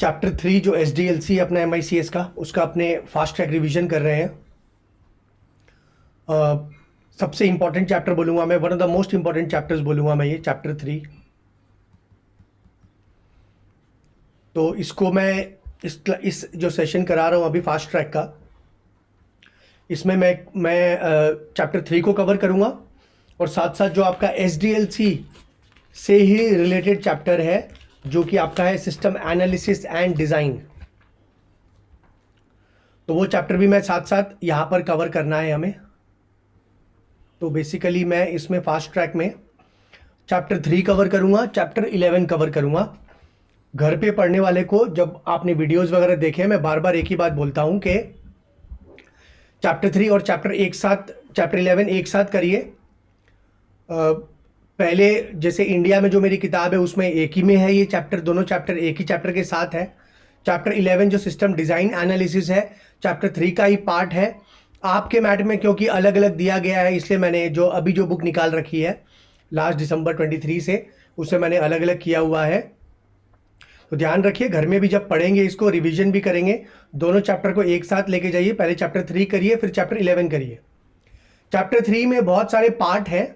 Chapter 3 जो SDLC अपना MICS का, उसका अपने फास्ट ट्रैक रिवीजन कर रहे हैं। सबसे इंपॉर्टेंट चैप्टर बोलूँगा मैं, one of the most important chapters बोलूँगा मैं, ये चैप्टर 3। तो इसको मैं इस जो सेशन करा रहा हूँ अभी फास्ट ट्रैक का, इसमें मैं चैप्टर 3 को कवर करूँगा और साथ साथ जो आपका SDLC से ही रिलेटेड चैप्टर है जो कि आपका है सिस्टम एनालिसिस एंड डिज़ाइन, तो वो चैप्टर भी मैं साथ साथ यहाँ पर कवर करना है हमें। तो बेसिकली मैं इसमें फास्ट ट्रैक में चैप्टर 3 कवर करूँगा, चैप्टर 11 कवर करूँगा। घर पे पढ़ने वाले को जब आपने वीडियोस वगैरह देखे, मैं बार बार एक ही बात बोलता हूँ कि चैप्टर 3 और चैप्टर 11 एक साथ करिए। पहले जैसे इंडिया में जो मेरी किताब है उसमें एक ही में है ये चैप्टर, दोनों चैप्टर एक ही चैप्टर के साथ है। चैप्टर 11 जो सिस्टम डिज़ाइन एनालिसिस है, चैप्टर 3 का ही पार्ट है। आपके मैट में क्योंकि अलग अलग दिया गया है, इसलिए मैंने जो बुक निकाल रखी है लास्ट दिसंबर 23 से, उससे मैंने अलग अलग किया हुआ है। तो ध्यान रखिए, घर में भी जब पढ़ेंगे इसको, रिवीजन भी करेंगे, दोनों चैप्टर को एक साथ लेके जाइए। पहले चैप्टर 3 करिए, फिर चैप्टर 11 करिए। चैप्टर 3 में बहुत सारे पार्ट हैं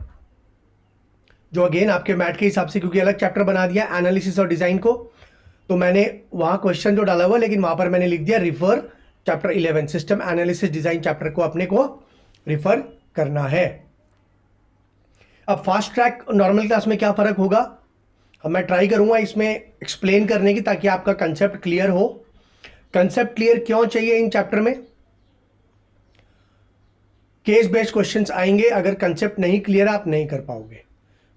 जो अगेन आपके मैट के हिसाब से, क्योंकि अलग चैप्टर बना दिया एनालिसिस और डिज़ाइन को, तो मैंने वहाँ क्वेश्चन जो डाला हुआ, लेकिन वहाँ पर मैंने लिख दिया refer chapter 11, system analysis design chapter को अपने को रिफर करना है। अब फास्ट ट्रैक नॉर्मल क्लास में क्या फ़र्क होगा, अब मैं ट्राई करूँगा इसमें एक्सप्लेन करने की, ताकि आपका कंसेप्ट क्लियर हो। कंसेप्ट क्लियर क्यों चाहिए इन चैप्टर में? केस बेस्ड क्वेश्चंस आएंगे, अगर कंसेप्ट नहीं क्लियर आप नहीं कर पाओगे।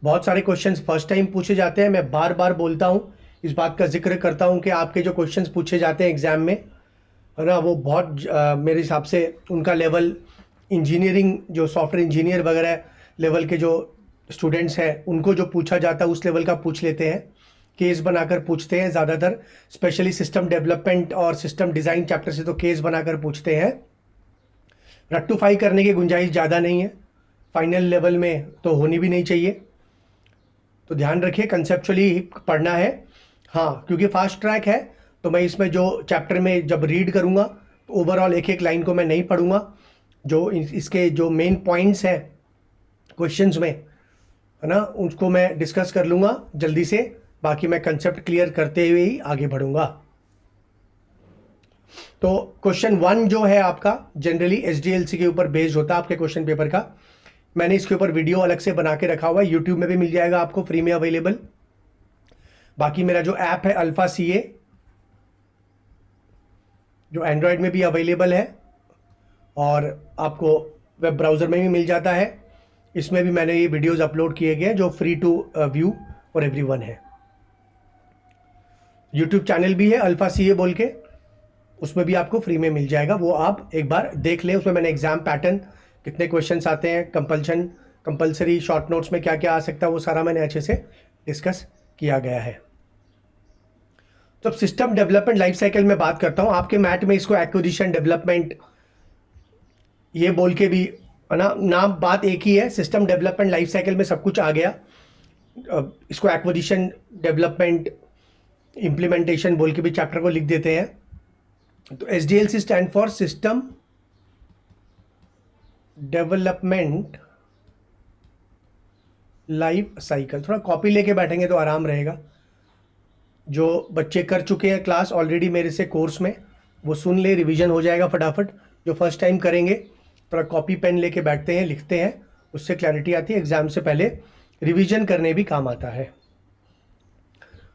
बहुत सारे क्वेश्चंस फर्स्ट टाइम पूछे जाते हैं, मैं बार बार बोलता हूँ, इस बात का जिक्र करता हूँ कि आपके जो क्वेश्चंस पूछे जाते हैं एग्जाम में, है ना, वो बहुत मेरे हिसाब से उनका लेवल, इंजीनियरिंग जो सॉफ्टवेयर इंजीनियर वगैरह लेवल के जो स्टूडेंट्स हैं उनको जो पूछा जाता है उस लेवल का पूछ लेते हैं, केस बनाकर पूछते हैं ज़्यादातर। स्पेशली सिस्टम डेवलपमेंट और सिस्टम डिज़ाइन चैप्टर से तो केस बनाकर पूछते हैं। रेक्टिफाई करने की गुंजाइश ज़्यादा नहीं है, फाइनल लेवल में तो होनी भी नहीं चाहिए। तो ध्यान रखिए, कंसेप्चुअली पढ़ना है। हाँ, क्योंकि फास्ट ट्रैक है तो मैं इसमें जो चैप्टर में जब रीड करूँगा तो ओवरऑल एक एक लाइन को मैं नहीं पढ़ूँगा, जो इसके जो मेन पॉइंट्स हैं क्वेश्चंस में, है ना, उसको मैं डिस्कस कर लूँगा जल्दी से, बाकी मैं कंसेप्ट क्लियर करते हुए ही आगे बढ़ूँगा। तो क्वेश्चन 1 जो है आपका जनरली SDLC के ऊपर बेस्ड होता है आपके क्वेश्चन पेपर का। मैंने इसके ऊपर वीडियो अलग से बना के रखा हुआ है, यूट्यूब में भी मिल जाएगा आपको फ्री में अवेलेबल। बाकी मेरा जो ऐप है अल्फा CA, जो एंड्रॉयड में भी अवेलेबल है और आपको वेब ब्राउज़र में भी मिल जाता है, इसमें भी मैंने ये वीडियोस अपलोड किए गए हैं जो free to view for everyone है। यूट्यूब चैनल भी है अल्फा CA बोल के, उसमें भी आपको फ्री में मिल जाएगा, वो आप एक बार देख लें। उसमें मैंने एग्जाम पैटर्न, कितने क्वेश्चंस आते हैं, कंपलसरी शॉर्ट नोट्स में क्या क्या आ सकता है, वो सारा मैंने अच्छे से डिस्कस किया गया है। तो सिस्टम डेवलपमेंट लाइफ साइकिल में बात करता हूँ, आपके मैट में इसको एक्विजिशन डेवलपमेंट ये बोल के भी, है ना, नाम बात एक ही है, सिस्टम डेवलपमेंट लाइफ साइकिल में सब कुछ आ गया। इसको एक्विजिशन डेवलपमेंट इम्प्लीमेंटेशन बोल के भी चैप्टर को लिख देते हैं। तो SDLC stand for system development life cycle. थोड़ा कॉपी लेके बैठेंगे तो आराम रहेगा। जो बच्चे कर चुके हैं क्लास ऑलरेडी मेरे से कोर्स में, वो सुन ले, रिवीजन हो जाएगा फटाफट। जो फर्स्ट टाइम करेंगे थोड़ा कॉपी पेन लेके बैठते हैं, लिखते हैं, उससे क्लैरिटी आती है, एग्जाम से पहले रिवीजन करने भी काम आता है।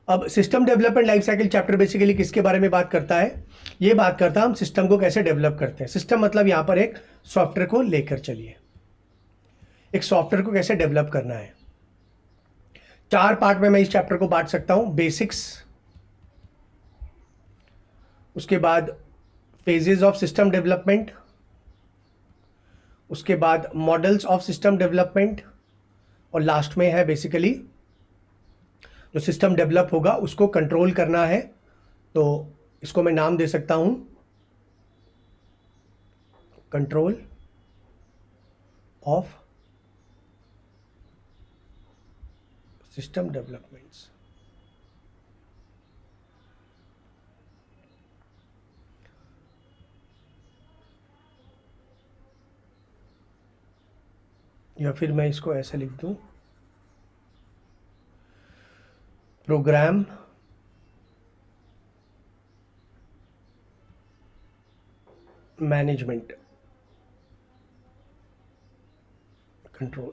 अब system development life cycle chapter basically किसके बारे में बात करता है? ये बात करता है हम सिस्टम को कैसे डेवलप करते हैं। सिस्टम मतलब यहाँ पर एक सॉफ्टवेयर को लेकर चलिए, एक सॉफ्टवेयर को कैसे डेवलप करना है। 4 पार्ट में मैं इस चैप्टर को बांट सकता हूँ। बेसिक्स, उसके बाद फेजेस ऑफ सिस्टम डेवलपमेंट, उसके बाद मॉडल्स ऑफ सिस्टम डेवलपमेंट, और लास्ट में है बेसिकली जो सिस्टम डेवलप होगा उसको कंट्रोल करना है। तो इसको मैं नाम दे सकता हूं कंट्रोल ऑफ सिस्टम डेवलपमेंट्स। या फिर मैं इसको ऐसे लिख दूं, प्रोग्राम मैनेजमेंट कंट्रोल।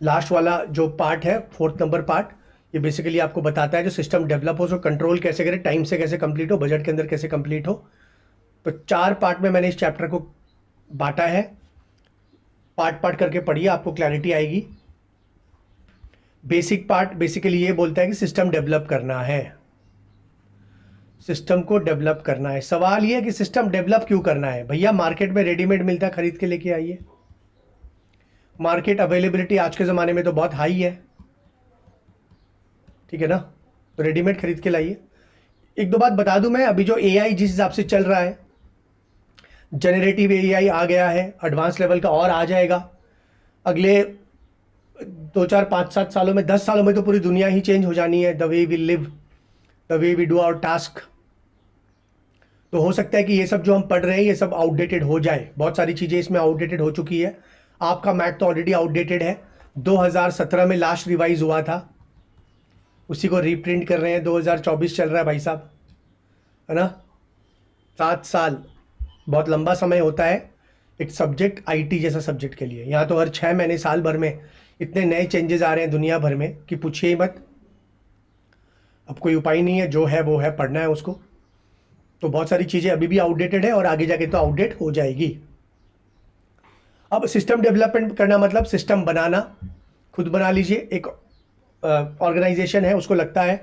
लास्ट वाला जो पार्ट है, 4th नंबर पार्ट, ये बेसिकली आपको बताता है जो सिस्टम डेवलप हो, उसको कंट्रोल कैसे करें, टाइम से कैसे कंप्लीट हो, बजट के अंदर कैसे कंप्लीट हो। तो 4 पार्ट में मैंने इस चैप्टर को बांटा है, पार्ट पार्ट करके पढ़िए, आपको क्लैरिटी आएगी। बेसिक पार्ट बेसिकली ये बोलता है कि सिस्टम डेवलप करना है, सिस्टम को डेवलप करना है। सवाल ये है कि सिस्टम डेवलप क्यों करना है भैया? मार्केट में रेडीमेड मिलता है, खरीद के लेके आइए। मार्केट अवेलेबिलिटी आज के ज़माने में तो बहुत हाई है, ठीक है ना, तो रेडीमेड खरीद के लाइए। एक दो बात बता दूं मैं, अभी जो एआई जिस हिसाब से चल रहा है, जनरेटिव एआई आ गया है, एडवांस लेवल का और आ जाएगा। अगले 2 4 5 7 सालों में, 10 सालों में तो पूरी दुनिया ही चेंज हो जानी है, the way we live, the way we do our task. तो हो सकता है कि ये सब जो हम पढ़ रहे हैं ये सब आउटडेटेड हो जाए, बहुत सारी चीज़ें इसमें आउटडेटेड हो चुकी है। आपका मैथ तो ऑलरेडी आउटडेटेड है, 2017 में लास्ट रिवाइज हुआ था, उसी को रीप्रिंट कर रहे हैं, 2024 चल रहा है भाई साहब, है ना। 7 साल बहुत लंबा समय होता है एक सब्जेक्ट, आईटी जैसा सब्जेक्ट के लिए। यहाँ तो हर 6 महीने साल भर में इतने नए चेंजेस आ रहे हैं दुनिया भर में कि पूछिए ही मत। अब कोई उपाय नहीं है, जो है वो है, पढ़ना है उसको। तो बहुत सारी चीज़ें अभी भी आउटडेटेड है और आगे जाके तो आउटडेट हो जाएगी। अब सिस्टम डेवलपमेंट करना मतलब सिस्टम बनाना, खुद बना लीजिए। एक ऑर्गेनाइजेशन है, उसको लगता है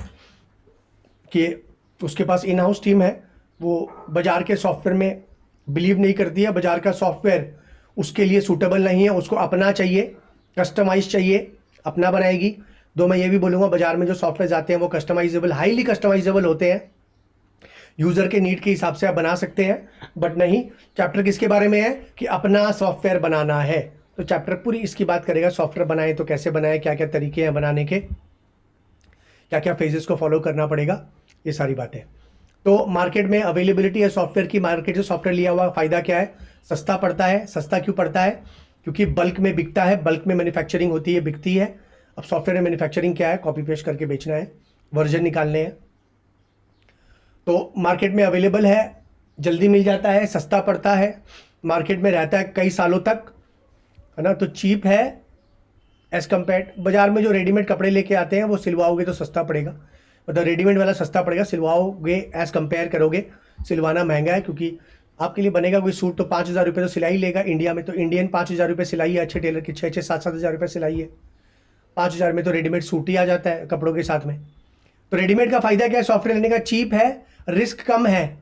कि उसके पास इन हाउस टीम है, वो बाज़ार के सॉफ्टवेयर में बिलीव नहीं करती है, बाज़ार का सॉफ्टवेयर उसके लिए सूटेबल नहीं है, उसको अपना चाहिए, कस्टमाइज चाहिए, अपना बनाएगी। दो मैं ये भी बोलूँगा, बाज़ार में जो सॉफ्टवेयर आते हैं वो कस्टमाइजेबल, हाईली कस्टमाइजेबल होते हैं, यूज़र के नीड के हिसाब से आप बना सकते हैं। बट नहीं, चैप्टर किसके बारे में है कि अपना सॉफ्टवेयर बनाना है, तो चैप्टर पूरी इसकी बात करेगा, सॉफ्टवेयर बनाए तो कैसे बनाए, क्या क्या तरीके हैं बनाने के, क्या क्या फेजेस को फॉलो करना पड़ेगा, ये सारी बातें। तो मार्केट में अवेलेबिलिटी है सॉफ्टवेयर की, मार्केट से सॉफ्टवेयर लिया हुआ फ़ायदा क्या है? सस्ता पड़ता है। सस्ता क्यों पड़ता है? क्योंकि बल्क में बिकता है, बल्क में मैन्युफैक्चरिंग होती है, बिकती है। अब सॉफ्टवेयर में मैन्युफैक्चरिंग क्या है? कॉपी पेस्ट करके बेचना है, वर्जन निकालने हैं। तो मार्केट में अवेलेबल है, जल्दी मिल जाता है, सस्ता पड़ता है, मार्केट में रहता है कई सालों तक, है ना। तो चीप है एज़ कम्पेयर। बाज़ार में जो रेडीमेड कपड़े लेके आते हैं वो सिलवाओगे तो सस्ता पड़ेगा, मतलब रेडीमेड वाला सस्ता पड़ेगा, सिलवाओगे एज़ कम्पेयर करोगे सिलवाना महंगा है। क्योंकि आपके लिए बनेगा कोई सूट तो 5,000 रुपये तो सिलाई लेगा। इंडिया में तो इंडियन 5,000 रुपये सिलाई है, अच्छे टेलर की 6-6 7-7 हज़ार रुपये सिलाई है। 5,000 में तो रेडीमेड सूट ही आ जाता है कपड़ों के साथ में। तो रेडीमेड का फ़ायदा क्या है? सॉफ्टवेयर लेने का चीप है, रिस्क कम है,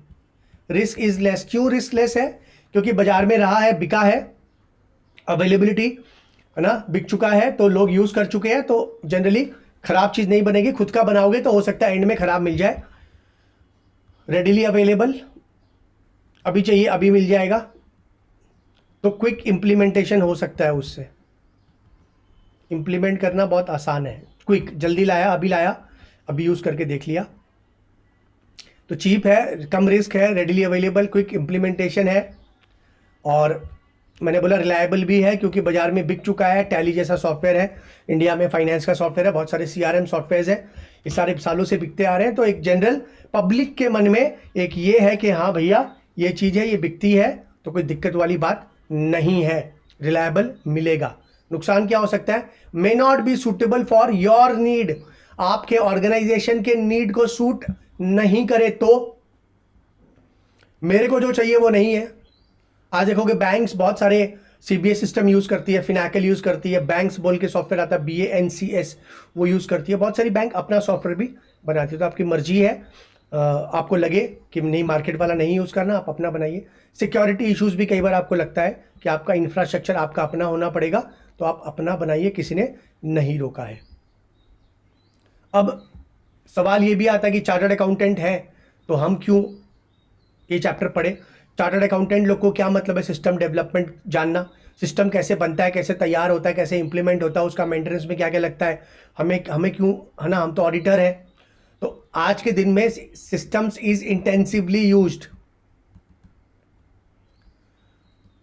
रिस्क इज़ लेस। क्यों रिस्क लेस है? क्योंकि बाज़ार में रहा है, बिका है, अवेलेबिलिटी, है ना, बिक चुका है, तो लोग यूज़ कर चुके हैं, तो जनरली ख़राब चीज़ नहीं बनेगी। खुद का बनाओगे तो हो सकता है एंड में ख़राब मिल जाए। रेडिली अवेलेबल, अभी चाहिए अभी मिल जाएगा, तो क्विक इम्प्लीमेंटेशन हो सकता है, उससे इम्प्लीमेंट करना बहुत आसान है, क्विक, जल्दी लाया, अभी यूज़ करके देख लिया। तो चीप है, कम रिस्क है, रेडिली अवेलेबल, क्विक इम्प्लीमेंटेशन है, और मैंने बोला रिलायबल भी है क्योंकि बाज़ार में बिक चुका है। टैली जैसा सॉफ्टवेयर है, इंडिया में फाइनेंस का सॉफ्टवेयर है, बहुत सारे CRM सॉफ्टवेयर हैं, ये सारे सालों से बिकते आ रहे हैं। तो एक जनरल पब्लिक के मन में एक ये है कि हाँ भैया ये चीज़ है, ये बिकती है, तो कोई दिक्कत वाली बात नहीं है, रिलायबल मिलेगा। नुकसान क्या हो सकता है? May not be suitable for your need, आपके ऑर्गेनाइजेशन के नीड को सूट नहीं करे, तो मेरे को जो चाहिए वो नहीं है। आज देखोगे बैंक्स बहुत सारे CBS सिस्टम यूज़ करती है, फिनाकल यूज़ करती है, बैंक्स बोल के सॉफ्टवेयर आता है, BANCS, वो यूज़ करती है। बहुत सारी बैंक अपना सॉफ्टवेयर भी बनाती है। तो आपकी मर्जी है, आपको लगे कि नहीं मार्केट वाला नहीं यूज़ करना, आप अपना बनाइए। सिक्योरिटी इश्यूज़ भी कई बार आपको लगता है कि आपका इंफ्रास्ट्रक्चर आपका अपना होना पड़ेगा, तो आप अपना बनाइए, किसी ने नहीं रोका है। अब सवाल ये भी आता है कि चार्टर्ड अकाउंटेंट है तो हम क्यों ये चैप्टर पढ़े? चार्टर्ड अकाउंटेंट लोग को क्या मतलब है सिस्टम डेवलपमेंट जानना, सिस्टम कैसे बनता है, कैसे तैयार होता है, कैसे इंप्लीमेंट होता है, उसका मेंटेनेंस में क्या क्या लगता है, हमें क्यों, है ना, हम तो ऑडिटर है। तो आज के दिन में systems is intensively used,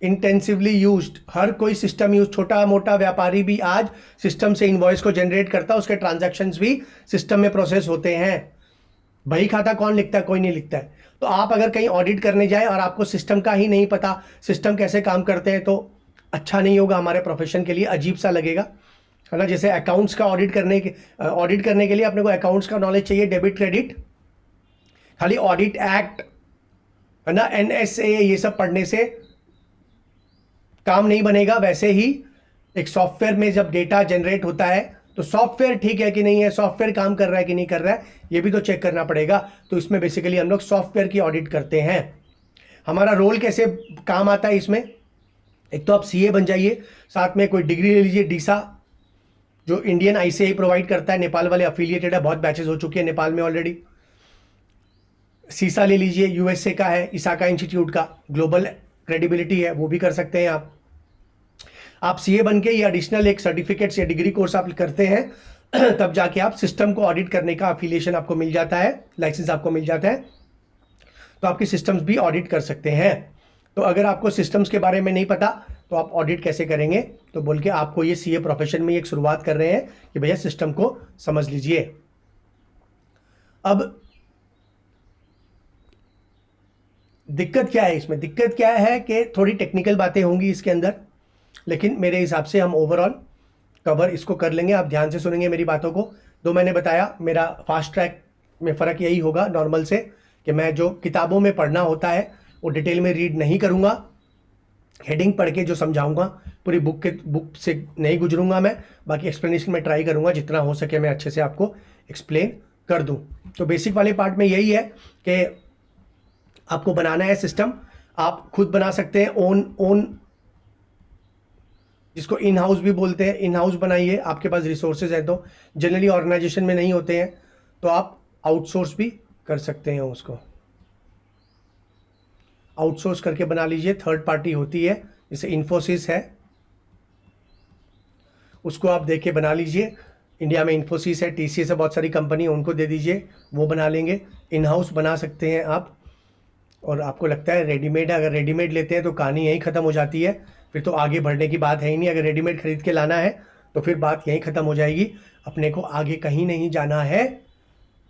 intensively used, हर कोई सिस्टम यूज, छोटा मोटा व्यापारी भी आज सिस्टम से इनवॉइस को जनरेट करता है, उसके ट्रांजैक्शंस भी सिस्टम में प्रोसेस होते हैं। बही खाता कौन लिखता है? कोई नहीं लिखता है। तो आप अगर कहीं ऑडिट करने जाए और आपको सिस्टम का ही नहीं पता, सिस्टम कैसे काम करते हैं, तो अच्छा नहीं होगा, हमारे प्रोफेशन के लिए अजीब सा लगेगा, है ना। जैसे अकाउंट्स का ऑडिट करने के लिए अपने को अकाउंट्स का नॉलेज चाहिए, डेबिट क्रेडिट, खाली ऑडिट एक्ट, है ना, NSA, ये सब पढ़ने से काम नहीं बनेगा। वैसे ही एक सॉफ्टवेयर में जब डेटा जनरेट होता है तो सॉफ्टवेयर ठीक है कि नहीं है, सॉफ्टवेयर काम कर रहा है कि नहीं कर रहा है, ये भी तो चेक करना पड़ेगा। तो इसमें बेसिकली हम लोग सॉफ्टवेयर की ऑडिट करते हैं। हमारा रोल कैसे काम आता है इसमें? एक तो आप CA बन जाइए, साथ में कोई डिग्री ले लीजिए, डीसा जो इंडियन ICAI प्रोवाइड करता है, नेपाल वाले अफिलिएटेड है, बहुत बैचेस हो चुके हैं नेपाल में ऑलरेडी। सीसा ले लीजिए, USA का है, इसाका इंस्टीट्यूट का, ग्लोबल क्रेडिबिलिटी है, वो भी कर सकते हैं आप CA बन के, या एडिशनल एक सर्टिफिकेट्स या डिग्री कोर्स आप करते हैं तब जाके आप सिस्टम को ऑडिट करने का अफिलिएशन आपको मिल जाता है, लाइसेंस आपको मिल जाता है, तो आपके सिस्टम्स भी ऑडिट कर सकते हैं। तो अगर आपको सिस्टम्स के बारे में नहीं पता तो आप ऑडिट कैसे करेंगे, तो बोल के आपको ये CA प्रोफेशन में एक शुरुआत कर रहे हैं कि भैया सिस्टम को समझ लीजिए। अब दिक्कत क्या है इसमें? दिक्कत क्या है कि थोड़ी टेक्निकल बातें होंगी इसके अंदर, लेकिन मेरे हिसाब से हम ओवरऑल कवर इसको कर लेंगे। आप ध्यान से सुनेंगे मेरी बातों को। तो मैंने बताया मेरा फास्ट ट्रैक में फ़र्क यही होगा नॉर्मल से, कि मैं जो किताबों में पढ़ना होता है वो डिटेल में रीड नहीं करूँगा, हेडिंग पढ़ के जो समझाऊंगा पूरी बुक से नहीं गुजरूंगा मैं, बाकी एक्सप्लेनेशन में ट्राई करूँगा जितना हो सके मैं अच्छे से आपको एक्सप्लेन कर दूँ। तो बेसिक वाले पार्ट में यही है कि आपको बनाना है सिस्टम, आप खुद बना सकते हैं, ओन जिसको इन हाउस भी बोलते हैं, इन हाउस बनाइए। आपके पास रिसोर्सेज हैं तो, जनरली ऑर्गेनाइजेशन में नहीं होते हैं तो आप आउटसोर्स भी कर सकते हैं, उसको आउटसोर्स करके बना लीजिए। थर्ड पार्टी होती है, जैसे इन्फोसिस है, उसको आप देख के बना लीजिए। इंडिया में इन्फोसिस है, TCS है, बहुत सारी कंपनी, उनको दे दीजिए, वो बना लेंगे। इन हाउस बना सकते हैं आप। और आपको लगता है रेडीमेड है, अगर रेडीमेड लेते हैं तो कहानी यहीं ख़त्म हो जाती है, फिर तो आगे बढ़ने की बात है ही नहीं। अगर रेडीमेड खरीद के लाना है तो फिर बात यहीं ख़त्म हो जाएगी, अपने को आगे कहीं नहीं जाना है।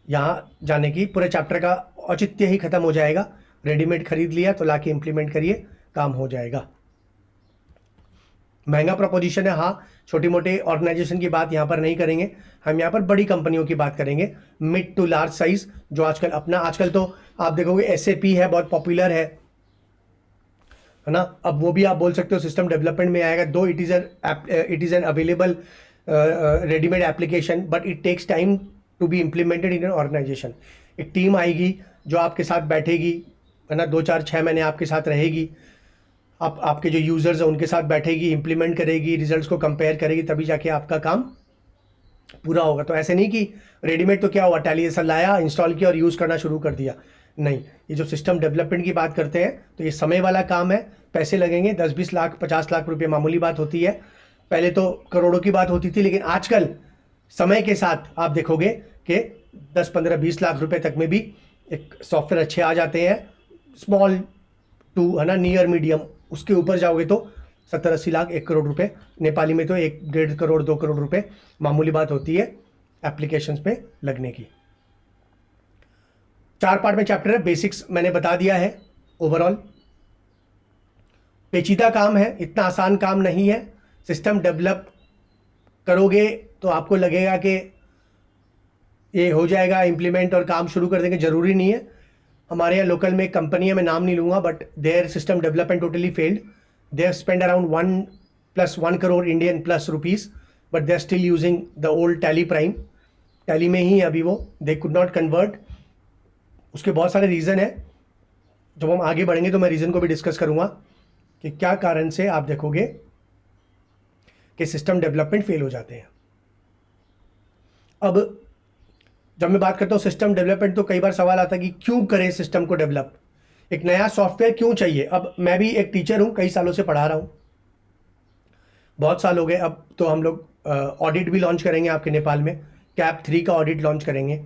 यहाँ जाने की पूरे चैप्टर का औचित्य ही ख़त्म हो जाएगा। रेडीमेड खरीद लिया तो लाके इम्प्लीमेंट करिए, काम हो जाएगा। महंगा प्रपोजिशन है, हाँ, छोटी मोटी ऑर्गेनाइजेशन की बात यहाँ पर नहीं करेंगे, हम यहाँ पर बड़ी कंपनियों की बात करेंगे, मिड टू लार्ज साइज, जो आजकल तो आप देखोगे SAP है, बहुत पॉपुलर है ना। अब वो भी आप बोल सकते हो सिस्टम डेवलपमेंट में आएगा, though it is an available readymade application, but it takes time to be implemented in an organization. एक टीम आएगी जो आपके साथ बैठेगी, है ना, 2-4-6 महीने आपके साथ रहेगी, आपके जो यूज़र्स हैं उनके साथ बैठेगी, इम्प्लीमेंट करेगी, रिजल्ट्स को कंपेयर करेगी, तभी जाके आपका काम पूरा होगा। तो ऐसे नहीं कि रेडीमेड तो क्या हुआ, टैली ऐसा लाया, इंस्टॉल किया और यूज़ करना शुरू कर दिया, नहीं। ये जो सिस्टम डेवलपमेंट की बात करते हैं तो ये समय वाला काम है, पैसे लगेंगे, 10-20 लाख 50 लाख रुपये मामूली बात होती है। पहले तो करोड़ों की बात होती थी, लेकिन आजकल समय के साथ आप देखोगे कि 10-15-20 लाख रुपए तक में भी एक सॉफ्टवेयर अच्छे आ जाते हैं, स्मॉल टू, है ना, नियर मीडियम। उसके ऊपर जाओगे तो 70-80 लाख, 1 करोड़ रुपए, नेपाली में तो 1-1.5 करोड़ 2 करोड़ रुपए मामूली बात होती है एप्लीकेशंस पे लगने की। 4 पार्ट में चैप्टर है, बेसिक्स मैंने बता दिया है। ओवरऑल पेचीदा काम है, इतना आसान काम नहीं है। सिस्टम डेवलप करोगे तो आपको लगेगा कि ये हो जाएगा इम्प्लीमेंट और काम शुरू कर देंगे, ज़रूरी नहीं है। हमारे यहाँ लोकल में एक कंपनी है, मैं नाम नहीं लूँगा, but their system development totally failed. They have spend around 1+1 crore Indian plus rupees, but they are still using the old Tally Prime. Tally में ही अभी वो, दे कुड नॉट कन्वर्ट। उसके बहुत सारे रीज़न है, जब हम आगे बढ़ेंगे तो मैं रीज़न को भी डिस्कस करूँगा कि क्या कारण से आप देखोगे कि सिस्टम डेवलपमेंट फेल हो जाते हैं। अब जब मैं बात करता हूँ सिस्टम डेवलपमेंट, तो कई बार सवाल आता है कि क्यों करें सिस्टम को डेवलप, एक नया सॉफ्टवेयर क्यों चाहिए। अब मैं भी एक टीचर हूँ, कई सालों से पढ़ा रहा हूँ, बहुत साल हो गए। अब तो हम लोग ऑडिट भी लॉन्च करेंगे आपके नेपाल में, CAP 3 का ऑडिट लॉन्च करेंगे।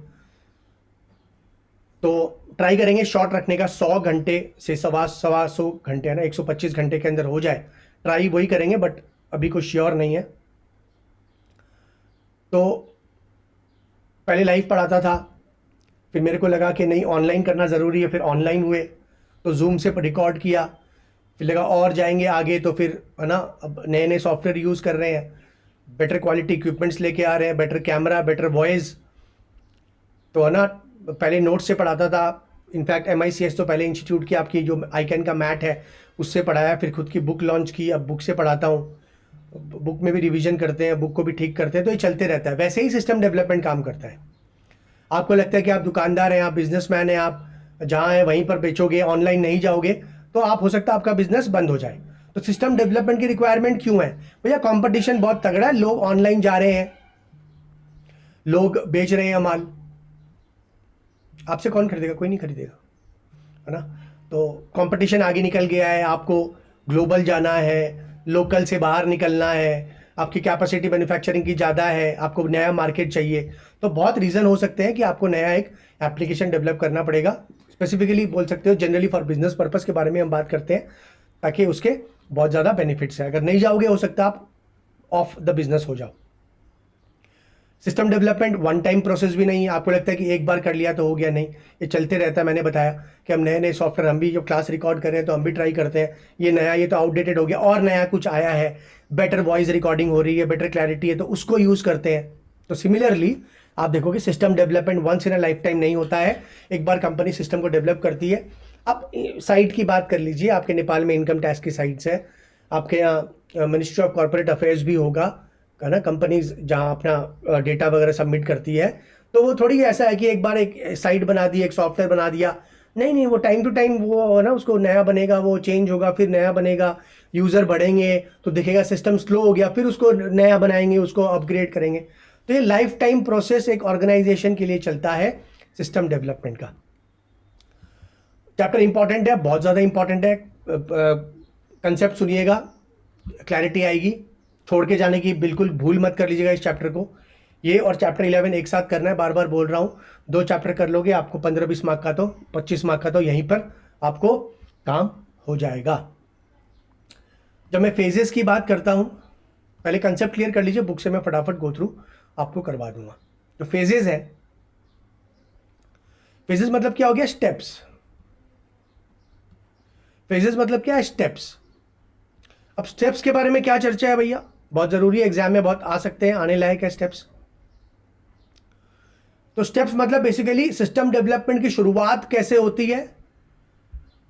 तो ट्राई करेंगे शॉर्ट रखने का, 100 घंटे से सवा सवा 100 घंटे है ना, 125 घंटे के अंदर हो जाए, ट्राई वही करेंगे, बट अभी कुछ श्योर नहीं है। तो पहले लाइव पढ़ाता था, फिर मेरे को लगा कि नहीं ऑनलाइन करना ज़रूरी है, फिर ऑनलाइन हुए, तो जूम से रिकॉर्ड किया, फिर लगा और जाएंगे आगे, तो फिर है ना अब नए नए सॉफ्टवेयर यूज़ कर रहे हैं, बेटर क्वालिटी इक्विपमेंट्स लेके आ रहे हैं, बेटर कैमरा, बेटर वॉइस। तो है ना पहले नोट्स से पढ़ाता था, इनफैक्ट MICS तो पहले इंस्टीट्यूट की आपकी जो आईकैन का मैट है उससे पढ़ाया, फिर खुद की बुक लॉन्च की, अब बुक से पढ़ाता हूँ, बुक में भी रिवीजन करते हैं, बुक को भी ठीक करते हैं, तो ये चलते रहता है। वैसे ही सिस्टम डेवलपमेंट काम करता है। आपको लगता है कि आप दुकानदार हैं, आप बिजनेसमैन हैं, आप जहाँ हैं वहीं पर बेचोगे, ऑनलाइन नहीं जाओगे, तो आप हो सकता है आपका बिजनेस बंद हो जाए। तो सिस्टम डेवलपमेंट की रिक्वायरमेंट क्यों है भैया? कंपटीशन बहुत तगड़ा है, लोग ऑनलाइन जा रहे हैं, लोग बेच रहे हैं माल, आपसे कौन खरीदेगा? कोई नहीं खरीदेगा, है ना। तो कंपटीशन आगे निकल गया है, आपको ग्लोबल जाना है, लोकल से बाहर निकलना है, आपकी कैपेसिटी मैन्युफैक्चरिंग की ज़्यादा है, आपको नया मार्केट चाहिए। तो बहुत रीज़न हो सकते हैं कि आपको नया एक एप्लीकेशन डेवलप करना पड़ेगा। स्पेसिफिकली बोल सकते हो, जनरली फॉर बिजनेस पर्पस के बारे में हम बात करते हैं, ताकि उसके बहुत ज़्यादा बेनिफिट्स हैं। अगर नहीं जाओगे हो सकता है आप ऑफ द बिजनेस हो जाओ। System development one time process भी नहीं है, आपको लगता है कि एक बार कर लिया तो हो गया, नहीं, ये चलते रहता है। मैंने बताया कि हम नए नए सॉफ्टवेयर, हम भी जो क्लास रिकॉर्ड कर रहे हैं तो हम भी ट्राई करते हैं, ये नया, ये तो आउटडेटेड हो गया और नया कुछ आया है, बेटर वॉइस रिकॉर्डिंग हो रही है, बेटर क्लैरिटी है, तो उसको यूज़ करते हैं। तो सिमिलरली आप देखोगे system development once in a lifetime नहीं होता है, एक बार कंपनी सिस्टम को डेवलप करती है। अब साइट की बात कर लीजिए, आपके नेपाल में इनकम टैक्स की साइट्स है, आपके यहाँ मिनिस्ट्री ऑफ कॉर्पोरेट अफेयर्स भी होगा, है ना, कंपनीज जहाँ अपना डेटा वगैरह सबमिट करती है। तो वो थोड़ी ऐसा है कि एक बार एक साइट बना दी, एक सॉफ्टवेयर बना दिया, नहीं नहीं, वो टाइम टू टाइम वो है ना, उसको नया बनेगा, वो चेंज होगा, फिर नया बनेगा, यूज़र बढ़ेंगे तो दिखेगा सिस्टम स्लो हो गया, फिर उसको नया बनाएंगे, उसको अपग्रेड करेंगे। तो ये लाइफ टाइम प्रोसेस एक ऑर्गेनाइजेशन के लिए चलता है सिस्टम डेवलपमेंट का। चैप्टर इंपॉर्टेंट है, बहुत ज़्यादा इंपॉर्टेंट है, कंसेप्ट सुनिएगा, क्लैरिटी आएगी, छोड़ के जाने की बिल्कुल भूल मत कर लीजिएगा इस चैप्टर को। ये और चैप्टर 11 एक साथ करना है, बार बार बोल रहा हूँ, 2 चैप्टर कर लोगे आपको 15-20 मार्क का, तो 25 मार्क का तो यहीं पर आपको काम हो जाएगा। जब मैं फेजेस की बात करता हूँ, पहले कंसेप्ट क्लियर कर लीजिए, बुक से मैं फटाफट गो थ्रू आपको करवा दूंगा। जो फेजेस है, फेजेस मतलब क्या हो गया? स्टेप्स। फेजेस मतलब क्या है? स्टेप्स। अब स्टेप्स के बारे में क्या चर्चा है भैया? बहुत जरूरी है, एग्जाम में बहुत आ सकते हैं, आने लायक है स्टेप्स। तो स्टेप्स मतलब बेसिकली सिस्टम डेवलपमेंट की शुरुआत कैसे होती है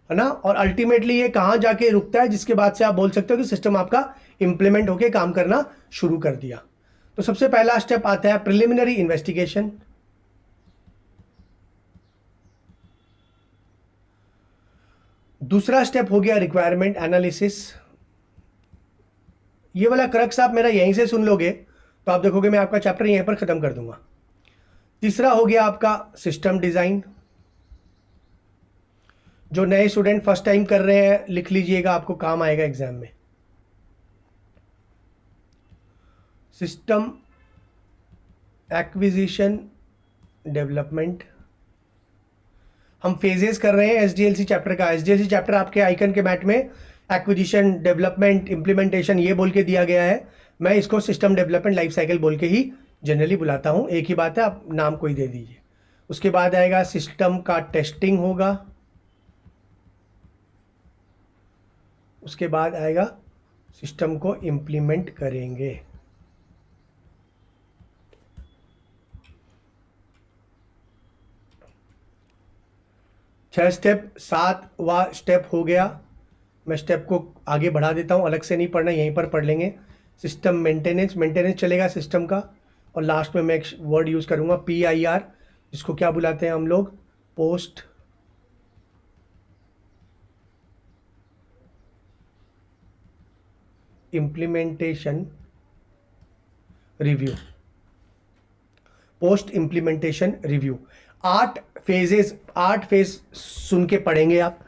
ना, और अल्टीमेटली ये कहां जाके रुकता है, जिसके बाद से आप बोल सकते हो कि सिस्टम आपका इंप्लीमेंट होके काम करना शुरू कर दिया। तो सबसे पहला स्टेप आता है प्रिलिमिनरी इन्वेस्टिगेशन। दूसरा स्टेप हो गया रिक्वायरमेंट एनालिसिस। ये वाला क्रक्स आप मेरा यहीं से सुन लोगे तो आप देखोगे मैं आपका चैप्टर यहीं पर खत्म कर दूंगा। तीसरा हो गया आपका सिस्टम डिजाइन। जो नए स्टूडेंट फर्स्ट टाइम कर रहे हैं लिख लीजिएगा, आपको काम आएगा एग्जाम में। सिस्टम एक्विजिशन डेवलपमेंट, हम फेजेस कर रहे हैं SDLC चैप्टर का। SDLC चैप्टर आपके आइकन के मैट में एक्विजिशन, डेवलपमेंट, इंप्लीमेंटेशन ये बोल के दिया गया है। मैं इसको सिस्टम डेवलपमेंट लाइफ साइकिल बोल के ही जनरली बुलाता हूँ, एक ही बात है, आप नाम कोई दे दीजिए। उसके बाद आएगा सिस्टम का टेस्टिंग होगा, उसके बाद आएगा सिस्टम को इम्प्लीमेंट करेंगे। छह स्टेप, 7वां स्टेप हो गया। मैं स्टेप को आगे बढ़ा देता हूँ, अलग से नहीं पढ़ना, यहीं पर पढ़ लेंगे। सिस्टम मेंटेनेंस, मेंटेनेंस चलेगा सिस्टम का, और लास्ट में मैं एक वर्ड यूज़ करूँगा PIR, जिसको क्या बुलाते हैं हम लोग? Post implementation review. Post implementation review. 8 phases, 8 phase सुन के पढ़ेंगे आप।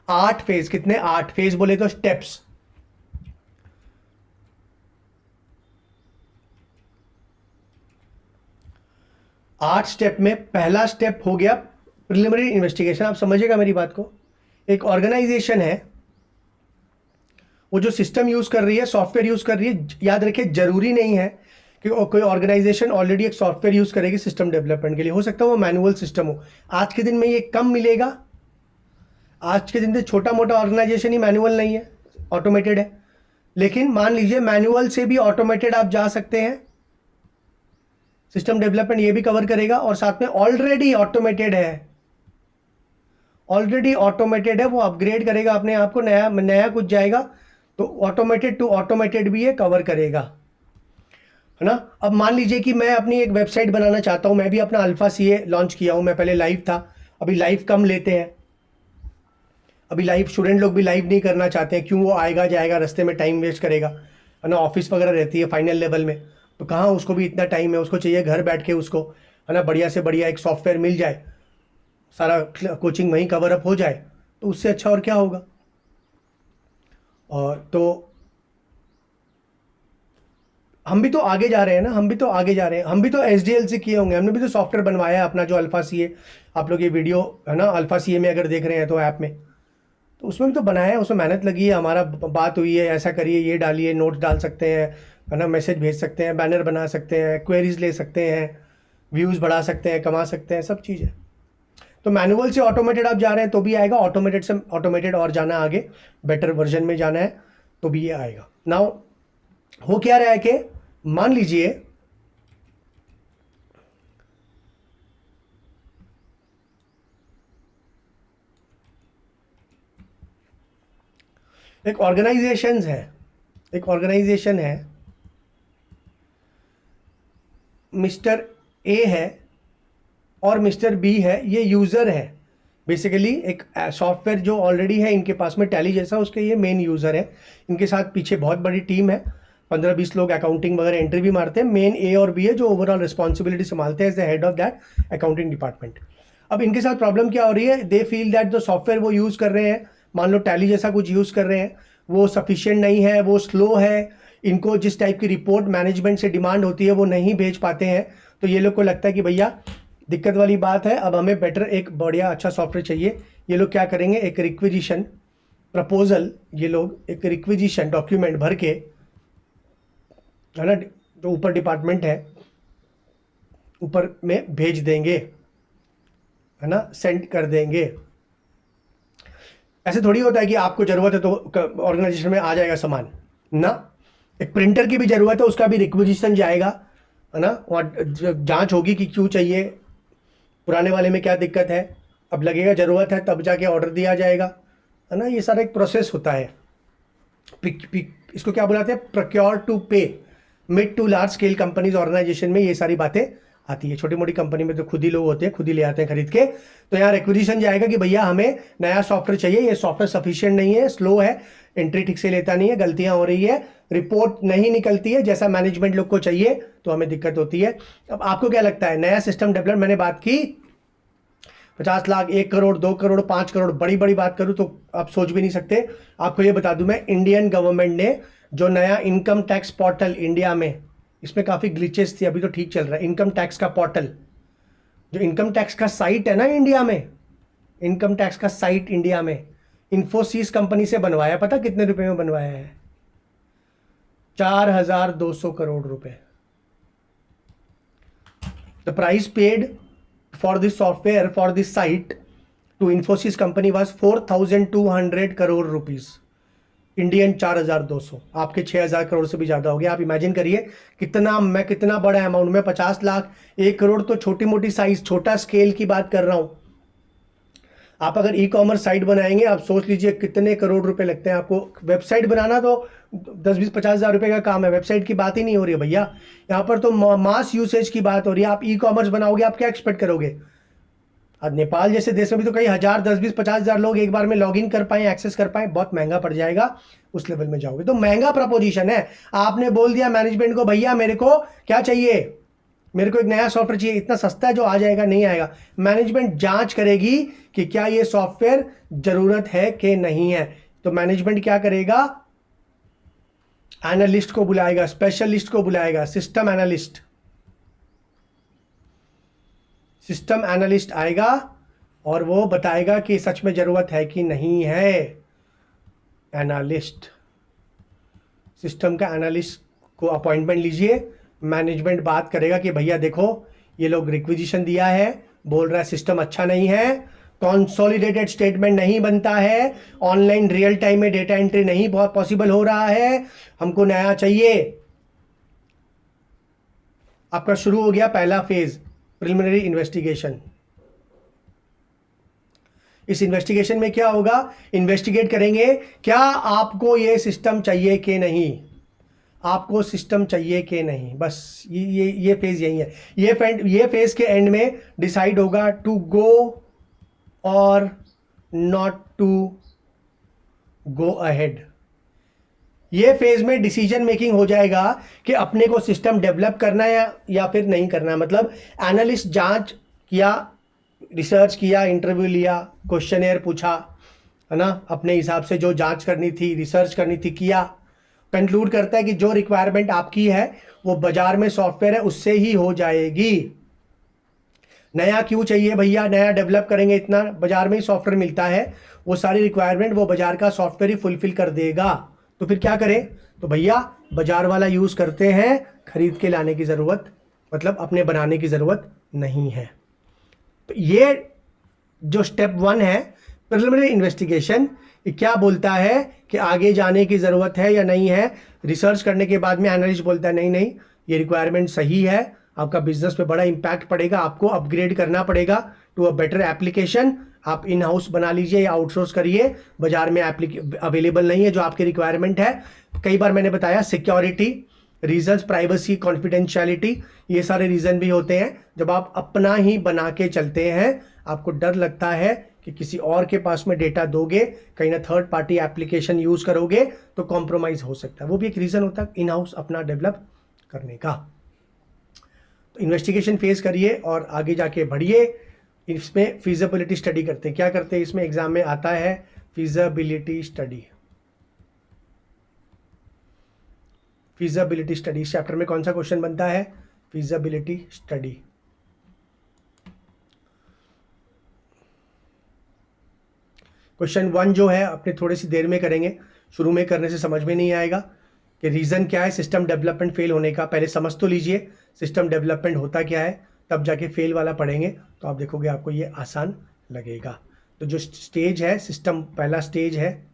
8 फेज, कितने? 8 फेज बोले तो स्टेप्स। आठ स्टेप में पहला स्टेप हो गया प्रिलिमिनरी इन्वेस्टिगेशन, आप समझिएगा मेरी बात को। एक ऑर्गेनाइजेशन है, वो जो सिस्टम यूज़ कर रही है, सॉफ्टवेयर यूज़ कर रही है, याद रखिए ज़रूरी नहीं है कि कोई ऑर्गेनाइजेशन ऑलरेडी एक सॉफ्टवेयर यूज़ करेगी सिस्टम डेवलपमेंट के लिए। हो सकता है वो मैनुअल सिस्टम हो। आज के दिन में ये कम मिलेगा। आज के दिन में छोटा मोटा ऑर्गेनाइजेशन ही मैनुअल नहीं है, ऑटोमेटेड है। लेकिन मान लीजिए मैनुअल से भी ऑटोमेटेड आप जा सकते हैं। सिस्टम डेवलपमेंट ये भी कवर करेगा, और साथ में ऑलरेडी ऑटोमेटेड है, ऑलरेडी ऑटोमेटेड है, वो अपग्रेड करेगा अपने आप को, नया नया कुछ जाएगा तो ऑटोमेटेड टू ऑटोमेटेड भी ये कवर करेगा, है ना। अब मान लीजिए कि मैं अपनी एक वेबसाइट बनाना चाहता हूँ। मैं भी अपना अल्फा सीए लॉन्च किया हूँ। मैं पहले लाइव था, अभी लाइव कम लेते हैं। अभी लाइव स्टूडेंट लोग भी लाइव नहीं करना चाहते हैं। क्यों? वो आएगा जाएगा, रास्ते में टाइम वेस्ट करेगा, है ना। ऑफिस वगैरह रहती है फाइनल लेवल में, तो कहाँ उसको भी इतना टाइम है। उसको चाहिए घर बैठ के उसको, है ना, बढ़िया से बढ़िया एक सॉफ्टवेयर मिल जाए, सारा कोचिंग वहीं कवर अप हो जाए, तो उससे अच्छा और क्या होगा। और तो हम भी तो आगे जा रहे हैं ना, हम भी तो आगे जा रहे हैं। हम भी तो SDLC किए होंगे, हमने भी तो सॉफ्टवेयर बनवाया है अपना, जो अल्फा सीए। आप लोग ये वीडियो, है ना, अल्फा सीए में अगर देख रहे हैं तो ऐप में, तो उसमें भी तो बनाया है, उसमें मेहनत लगी है, हमारा बात हुई है, ऐसा करिए, ये डालिए, नोट्स डाल सकते हैं, है ना, मैसेज भेज सकते हैं, बैनर बना सकते हैं, क्वेरीज ले सकते हैं, व्यूज़ बढ़ा सकते हैं, कमा सकते हैं, सब चीज़ें। तो मैनुअल से ऑटोमेटेड आप जा रहे हैं तो भी आएगा, ऑटोमेटेड से ऑटोमेटेड और जाना आगे, बेटर वर्जन में जाना है तो भी ये आएगा। नाउ हो क्या रहा है कि मान लीजिए एक ऑर्गेनाइजेशन है, मिस्टर ए है और मिस्टर बी है, ये यूज़र है। बेसिकली एक सॉफ्टवेयर जो ऑलरेडी है इनके पास में, टैली जैसा, उसके ये मेन यूज़र है। इनके साथ पीछे बहुत बड़ी टीम है, 15-20 लोग अकाउंटिंग वगैरह एंट्री भी मारते हैं। मेन ए और बी है जो ओवरऑल रिस्पॉन्सिबिलिटी संभालते हैं as the head of that accounting department. अब इनके साथ प्रॉब्लम क्या हो रही है, दे फील दैट जो सॉफ्टवेयर वो यूज़ कर रहे हैं, मान लो टैली जैसा कुछ यूज़ कर रहे हैं, वो सफिशिएंट नहीं है, वो स्लो है। इनको जिस टाइप की रिपोर्ट मैनेजमेंट से डिमांड होती है वो नहीं भेज पाते हैं। तो ये लोग को लगता है कि भैया दिक्कत वाली बात है, अब हमें बेटर एक बढ़िया अच्छा सॉफ्टवेयर चाहिए। ये लोग क्या करेंगे, एक रिक्विजिशन प्रपोजल, ये लोग एक रिक्विजिशन डॉक्यूमेंट भर के, है ना, जो ऊपर डिपार्टमेंट है ऊपर में भेज देंगे, है ना, सेंड कर देंगे। ऐसे थोड़ी होता है कि आपको ज़रूरत है तो ऑर्गेनाइजेशन में आ जाएगा सामान ना। एक प्रिंटर की भी ज़रूरत है, उसका भी रिक्विजिशन जाएगा, है ना, और जांच होगी कि क्यों चाहिए, पुराने वाले में क्या दिक्कत है, अब लगेगा ज़रूरत है तब जाके ऑर्डर दिया जाएगा, है ना। ये सारा एक प्रोसेस होता है। इसको क्या बुलाते हैं, procure to pay. Mid to large scale companies organization में ये सारी बातें आती है। छोटी मोटी कंपनी में तो खुद ही लोग होते हैं, खुद ही ले आते हैं खरीद के। तो यहाँ रिक्विजिशन जाएगा कि भैया हमें नया सॉफ्टवेयर चाहिए, ये सॉफ्टवेयर सफिशिएंट नहीं है, स्लो है, एंट्री ठीक से लेता नहीं है, गलतियां हो रही है, रिपोर्ट नहीं निकलती है जैसा मैनेजमेंट लोग को चाहिए, तो हमें दिक्कत होती है। अब आपको क्या लगता है, नया सिस्टम डेवलप, मैंने बात की 50 लाख, 1 करोड़, 2 करोड़, 5 करोड़, बड़ी बड़ी बात करूं तो आप सोच भी नहीं सकते। आपको ये बता दूं मैं, इंडियन गवर्नमेंट ने जो नया इनकम टैक्स पोर्टल इंडिया में, इसमें काफ़ी ग्लिचेस थी, अभी तो ठीक चल रहा है। इनकम टैक्स का पोर्टल, जो इनकम टैक्स का साइट है ना इंडिया में, इनकम टैक्स का साइट इंडिया में इन्फोसिस कंपनी से बनवाया, पता कितने रुपए में बनवाया है, 4,200 करोड़ रुपए। The price paid for this software for this site to Infosys company was 4,200 crore rupees. Indian 4,200, आपके 6,000 करोड़ से भी ज़्यादा हो गया। आप इमेजिन करिए कितना बड़ा अमाउंट में, 50 लाख, 1 करोड़ तो छोटी मोटी साइज, छोटा स्केल की बात कर रहा हूँ। आप अगर ई-कॉमर्स साइट बनाएंगे, आप सोच लीजिए कितने करोड़ रुपए लगते हैं आपको। वेबसाइट बनाना तो 10-20-50 हज़ार रुपये का काम है, वेबसाइट की बात ही नहीं हो रही है भैया। यहाँ पर तो मास यूसेज की बात हो रही है। आप ई-कॉमर्स बनाओगे, आप क्या एक्सपेक्ट करोगे। आज नेपाल जैसे देश में भी तो कई हज़ार, 10-20-50 हज़ार लोग एक बार में लॉगिन कर पाए, एक्सेस कर पाए, बहुत महंगा पड़ जाएगा। उस लेवल में जाओगे तो महंगा प्रपोजिशन है। आपने बोल दिया मैनेजमेंट को, भैया मेरे को क्या चाहिए, मेरे को एक नया सॉफ्टवेयर चाहिए, इतना सस्ता है जो आ जाएगा, नहीं आएगा। मैनेजमेंट जांच करेगी कि क्या ये सॉफ्टवेयर जरूरत है कि नहीं है। तो मैनेजमेंट क्या करेगा, एनालिस्ट को बुलाएगा, स्पेशलिस्ट को बुलाएगा, सिस्टम एनालिस्ट आएगा, और वो बताएगा कि सच में ज़रूरत है कि नहीं है। एनालिस्ट, सिस्टम का एनालिस्ट को अपॉइंटमेंट लीजिए, मैनेजमेंट बात करेगा कि भैया देखो ये लोग रिक्विजिशन दिया है, बोल रहा है सिस्टम अच्छा नहीं है, कॉन्सोलिडेटेड स्टेटमेंट नहीं बनता है, ऑनलाइन रियल टाइम में डेटा एंट्री नहीं बहुत पॉसिबल हो रहा है, हमको नया चाहिए। आपका शुरू हो गया पहला फेज, प्रिलिमिनरी इन्वेस्टिगेशन। इस इन्वेस्टिगेशन में क्या होगा, इन्वेस्टिगेट करेंगे क्या आपको ये सिस्टम चाहिए कि नहीं, आपको सिस्टम चाहिए कि नहीं। बस ये फेज यही है। ये फेज के एंड में डिसाइड होगा टू गो और नॉट टू गो अहेड। ये फेज में डिसीजन मेकिंग हो जाएगा कि अपने को सिस्टम डेवलप करना है या फिर नहीं करना है। मतलब एनालिस्ट जांच किया, रिसर्च किया, इंटरव्यू लिया, क्वेश्चनेयर पूछा, है ना, अपने हिसाब से जो जांच करनी थी, रिसर्च करनी थी किया, कंक्लूड करता है कि जो रिक्वायरमेंट आपकी है वो बाजार में सॉफ्टवेयर है उससे ही हो जाएगी। नया क्यों चाहिए भैया, नया डेवलप करेंगे इतना, बाजार में ही सॉफ्टवेयर मिलता है, वो सारी रिक्वायरमेंट वो बाजार का सॉफ्टवेयर ही फुलफिल कर देगा। तो फिर क्या करें, तो भैया बाजार वाला यूज करते हैं, खरीद के लाने की जरूरत, मतलब अपने बनाने की जरूरत नहीं है। तो ये जो स्टेप 1 है प्रिलिमिनरी इन्वेस्टिगेशन, ये क्या बोलता है कि आगे जाने की ज़रूरत है या नहीं है। रिसर्च करने के बाद में एनालिस्ट बोलता है नहीं नहीं ये रिक्वायरमेंट सही है, आपका बिजनेस पे बड़ा इंपैक्ट पड़ेगा, आपको अपग्रेड करना पड़ेगा टू अ बेटर एप्लीकेशन, आप इन हाउस बना लीजिए या आउटसोर्स करिए, बाजार में अवेलेबल नहीं है जो आपकी रिक्वायरमेंट है। कई बार मैंने बताया सिक्योरिटी रीजंस, प्राइवेसी, कॉन्फिडेंशियलिटी, ये सारे रीजन भी होते हैं। जब आप अपना ही बना के चलते हैं, आपको डर लगता है कि किसी और के पास में डेटा दोगे, कहीं ना थर्ड पार्टी एप्लीकेशन यूज करोगे तो कॉम्प्रोमाइज हो सकता है, वो भी एक रीजन होता है इन हाउस अपना डेवलप करने का। तो इन्वेस्टिगेशन फेस करिए और आगे जाके बढ़िए। इसमें फिजिबिलिटी स्टडी करते हैं, क्या करते हैं इसमें एग्जाम में आता है, feasibility study. Feasibility study chapter में कौन सा क्वेश्चन बनता है, फिजिबिलिटी स्टडी। क्वेश्चन 1 जो है अपने थोड़ी सी देर में करेंगे, शुरू में करने से समझ में नहीं आएगा कि रीज़न क्या है सिस्टम डेवलपमेंट फेल होने का। पहले समझ तो लीजिए सिस्टम डेवलपमेंट होता क्या है, तब जाके फेल वाला पढ़ेंगे तो आप देखोगे आपको ये आसान लगेगा। तो जो स्टेज है सिस्टम, पहला स्टेज है,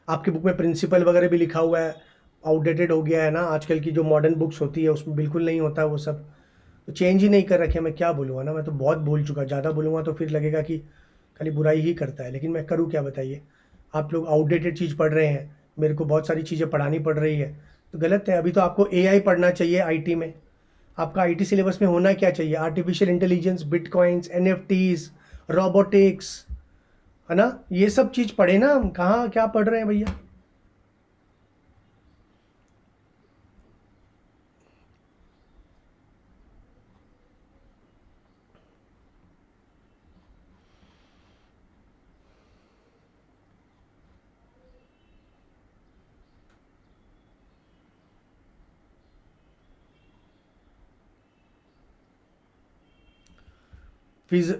आपकी बुक में प्रिंसिपल वगैरह भी लिखा हुआ है, आउटडेटेड हो गया है ना, आजकल की जो मॉडर्न बुक्स होती है उसमें बिल्कुल नहीं होता वो सब, तो चेंज ही नहीं कर रखे। मैं क्या बोलूँगा ना, मैं तो बहुत बोल चुका, ज़्यादा बोलूँगा तो फिर लगेगा कि खाली बुराई ही करता है, लेकिन मैं करूँ क्या बताइए। आप लोग आउटडेटेड चीज़ पढ़ रहे हैं, मेरे को बहुत सारी चीज़ें पढ़ानी पड़ रही है, तो गलत है। अभी तो आपको एआई पढ़ना चाहिए आईटी में, आपका आईटी सिलेबस में होना क्या चाहिए, artificial intelligence, bitcoins, NFTs, robotics, है ना, ये सब चीज़ पढ़े ना। हम कहाँ क्या पढ़ रहे हैं भैया।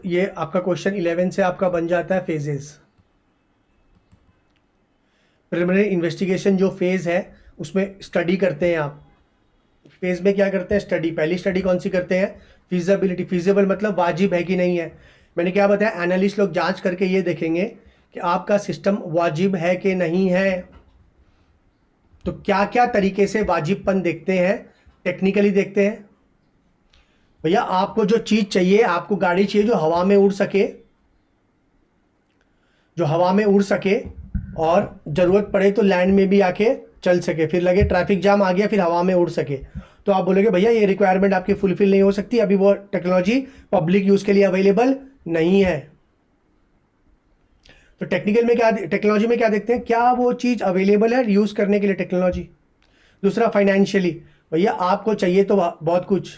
ये आपका क्वेश्चन 11 से आपका बन जाता है फेजेस। प्रिलिमिनरी इन्वेस्टिगेशन जो फेज़ है उसमें स्टडी करते हैं आप। फेज़ में क्या करते हैं, स्टडी। पहली स्टडी कौन सी करते हैं, फिजिबिलिटी। फिजिबल मतलब वाजिब है कि नहीं है। मैंने क्या बताया, एनालिस्ट लोग जांच करके ये देखेंगे कि आपका सिस्टम वाजिब है कि नहीं है। तो क्या क्या तरीके से वाजिबपन देखते हैं, टेक्निकली देखते हैं। भैया आपको जो चीज़ चाहिए, आपको गाड़ी चाहिए जो हवा में उड़ सके, जो हवा में उड़ सके और ज़रूरत पड़े तो लैंड में भी आके चल सके, फिर लगे ट्रैफिक जाम आ गया फिर हवा में उड़ सके, तो आप बोलोगे भैया ये रिक्वायरमेंट आपकी फुलफिल नहीं हो सकती, अभी वो टेक्नोलॉजी पब्लिक यूज़ के लिए अवेलेबल नहीं है। तो टेक्निकल में क्या, टेक्नोलॉजी में क्या देखते हैं, क्या वो चीज़ अवेलेबल है यूज़ करने के लिए टेक्नोलॉजी। दूसरा फाइनेंशियली, भैया आपको चाहिए तो बहुत कुछ,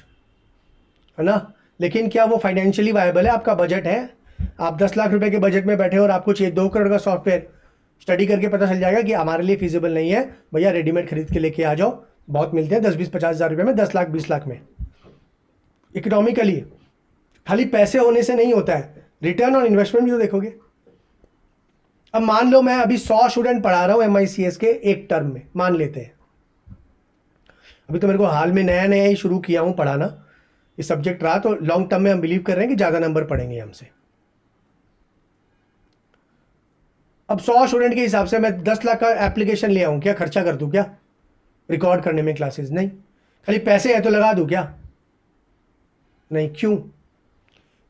है ना, लेकिन क्या वो फाइनेंशियली वायबल है, आपका बजट है, आप 10 लाख रुपए के बजट में बैठे हो और आपको चाहिए 2 करोड़ का सॉफ्टवेयर, स्टडी करके पता चल जाएगा कि हमारे लिए फिजिबल नहीं है, भैया रेडीमेड खरीद के लेके आ जाओ, बहुत मिलते हैं 10-20-50 हज़ार रुपये में, 10 लाख 20 लाख में। इकोनॉमिकली खाली पैसे होने से नहीं होता है, रिटर्न ऑन इन्वेस्टमेंट भी तो देखोगे। अब मान लो मैं अभी 100 स्टूडेंट पढ़ा रहा हूं MICS के एक टर्म में, मान लेते हैं। अभी तो मेरे को हाल में नया नया ही शुरू किया हूं पढ़ाना, ये सब्जेक्ट रहा, तो लॉन्ग टर्म में हम बिलीव कर रहे हैं कि ज़्यादा नंबर पढ़ेंगे हमसे। अब 100 स्टूडेंट के हिसाब से मैं 10 लाख का एप्लीकेशन ले आऊँ क्या, खर्चा कर दूँ क्या रिकॉर्ड करने में क्लासेस? नहीं। खाली पैसे हैं तो लगा दूँ क्या? नहीं। क्यों?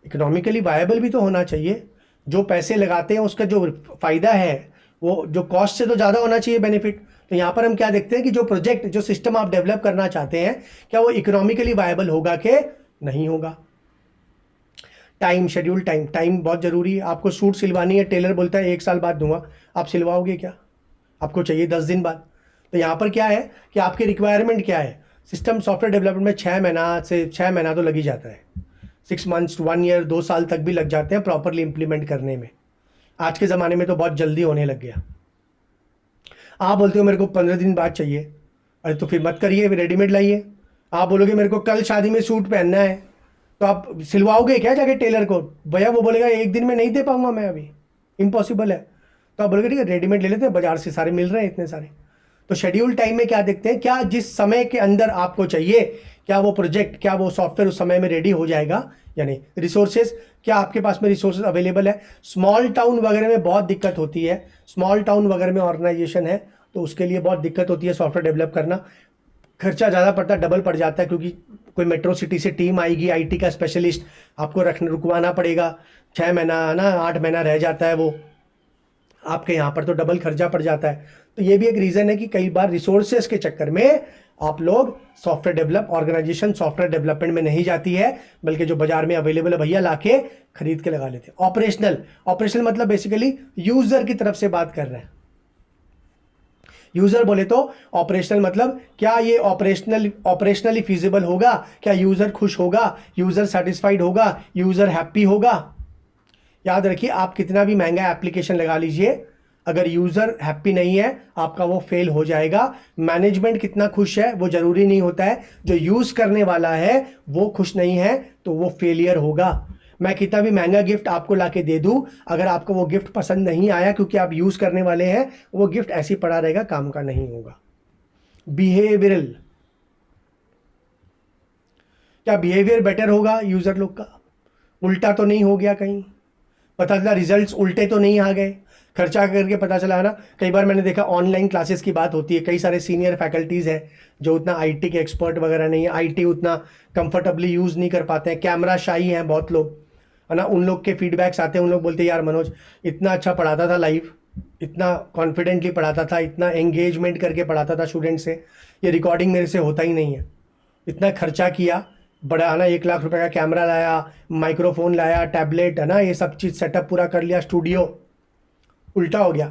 इकोनॉमिकली वायबल भी तो होना चाहिए। जो पैसे लगाते हैं उसका जो फ़ायदा है वो जो कॉस्ट से तो ज़्यादा होना चाहिए बेनिफिट। तो यहाँ पर हम क्या देखते हैं कि जो प्रोजेक्ट, जो सिस्टम आप डेवलप करना चाहते हैं, क्या वो इकोनॉमिकली वायबल होगा कि नहीं होगा। टाइम शेड्यूल, टाइम बहुत ज़रूरी है। आपको सूट सिलवानी है, टेलर बोलता है 1 साल बाद दूंगा, आप सिलवाओगे क्या? आपको चाहिए 10 दिन बाद। तो यहाँ पर क्या है कि आपकी रिक्वायरमेंट क्या है। सिस्टम सॉफ्टवेयर डेवलपमेंट में 6 महीना तो लग ही जाता है, 6 मंथ्स 1 ईयर 2 साल तक भी लग जाते हैं प्रॉपरली इंप्लीमेंट करने में। आज के ज़माने में तो बहुत जल्दी होने लग गया। आप बोलते हो मेरे को 15 दिन बाद चाहिए, अरे तो फिर मत करिए, रेडीमेड लाइए। आप बोलोगे मेरे को कल शादी में सूट पहनना है, तो आप सिलवाओगे क्या जाके टेलर को? भैया वो बोलेगा 1 दिन में नहीं दे पाऊंगा मैं, अभी इम्पॉसिबल है। तो आप बोलोगे ठीक है रेडीमेड ले लेते हैं, बाजार से सारे मिल रहे हैं इतने सारे। तो शेड्यूल टाइम में क्या देखते हैं, क्या जिस समय के अंदर आपको चाहिए, क्या वो प्रोजेक्ट, क्या वो सॉफ्टवेयर उस समय में रेडी हो जाएगा या नहीं। रिसोर्सेज, क्या आपके पास में रिसोर्सेज अवेलेबल है। स्मॉल टाउन वगैरह में बहुत दिक्कत होती है, स्मॉल टाउन वगैरह में ऑर्गेनाइजेशन है तो उसके लिए बहुत दिक्कत होती है सॉफ्टवेयर डेवलप करना। खर्चा ज़्यादा पड़ता है, डबल पड़ जाता है, क्योंकि कोई मेट्रो सिटी से टीम आएगी, IT का स्पेशलिस्ट आपको रुकवाना पड़ेगा। 6 महीना है ना, 8 महीना रह जाता है वो आपके यहाँ पर, तो डबल खर्चा पड़ जाता है। तो ये भी एक रीज़न है कि कई बार रिसोर्सेज के चक्कर में आप लोग सॉफ्टवेयर ऑर्गेनाइजेशन सॉफ्टवेयर डेवलपमेंट में नहीं जाती है, बल्कि जो बाजार में अवेलेबल है भैया लाके खरीद के लगा लेते हैं। ऑपरेशनल मतलब बेसिकली यूजर की तरफ से बात कर रहे हैं। यूजर बोले तो ऑपरेशनल मतलब क्या ये ऑपरेशनली फिजिबल होगा, क्या यूजर खुश होगा, यूजर सेटिस्फाइड होगा, यूजर हैप्पी होगा। याद रखिए, आप कितना भी महंगा एप्लीकेशन लगा लीजिए, अगर यूजर हैप्पी नहीं है आपका वो फेल हो जाएगा। मैनेजमेंट कितना खुश है वो जरूरी नहीं होता है, जो यूज करने वाला है वो खुश नहीं है तो वो फेलियर होगा। मैं कितना भी महंगा गिफ्ट आपको लाके दे दूं, अगर आपको वो गिफ्ट पसंद नहीं आया क्योंकि आप यूज करने वाले हैं, वो गिफ्ट ऐसे ही पड़ा रहेगा, काम का नहीं होगा। बिहेवियरल, क्या बिहेवियर बेटर होगा यूजर लोग का? उल्टा तो नहीं हो गया कहीं? पता चला रिजल्ट्स उल्टे तो नहीं आ गए? खर्चा करके पता चला है ना। कई बार मैंने देखा ऑनलाइन क्लासेस की बात होती है, कई सारे सीनियर फैकल्टीज़ हैं जो उतना IT के एक्सपर्ट वगैरह नहीं है, IT उतना कंफर्टेबली यूज़ नहीं कर पाते हैं, कैमरा शाई हैं बहुत लोग, है ना। उन लोग के फीडबैक्स आते हैं, उन लोग बोलते हैं यार मनोज इतना अच्छा पढ़ाता था लाइव, इतना कॉन्फिडेंटली पढ़ाता था, इतना एंगेजमेंट करके पढ़ाता था स्टूडेंट से, ये रिकॉर्डिंग मेरे से होता ही नहीं है। इतना खर्चा किया, बड़ा है ना, 1 लाख रुपए का कैमरा लाया, माइक्रोफोन लाया, टैबलेट, है ना, ये सब चीज़ सेटअप पूरा कर लिया, स्टूडियो, उल्टा हो गया।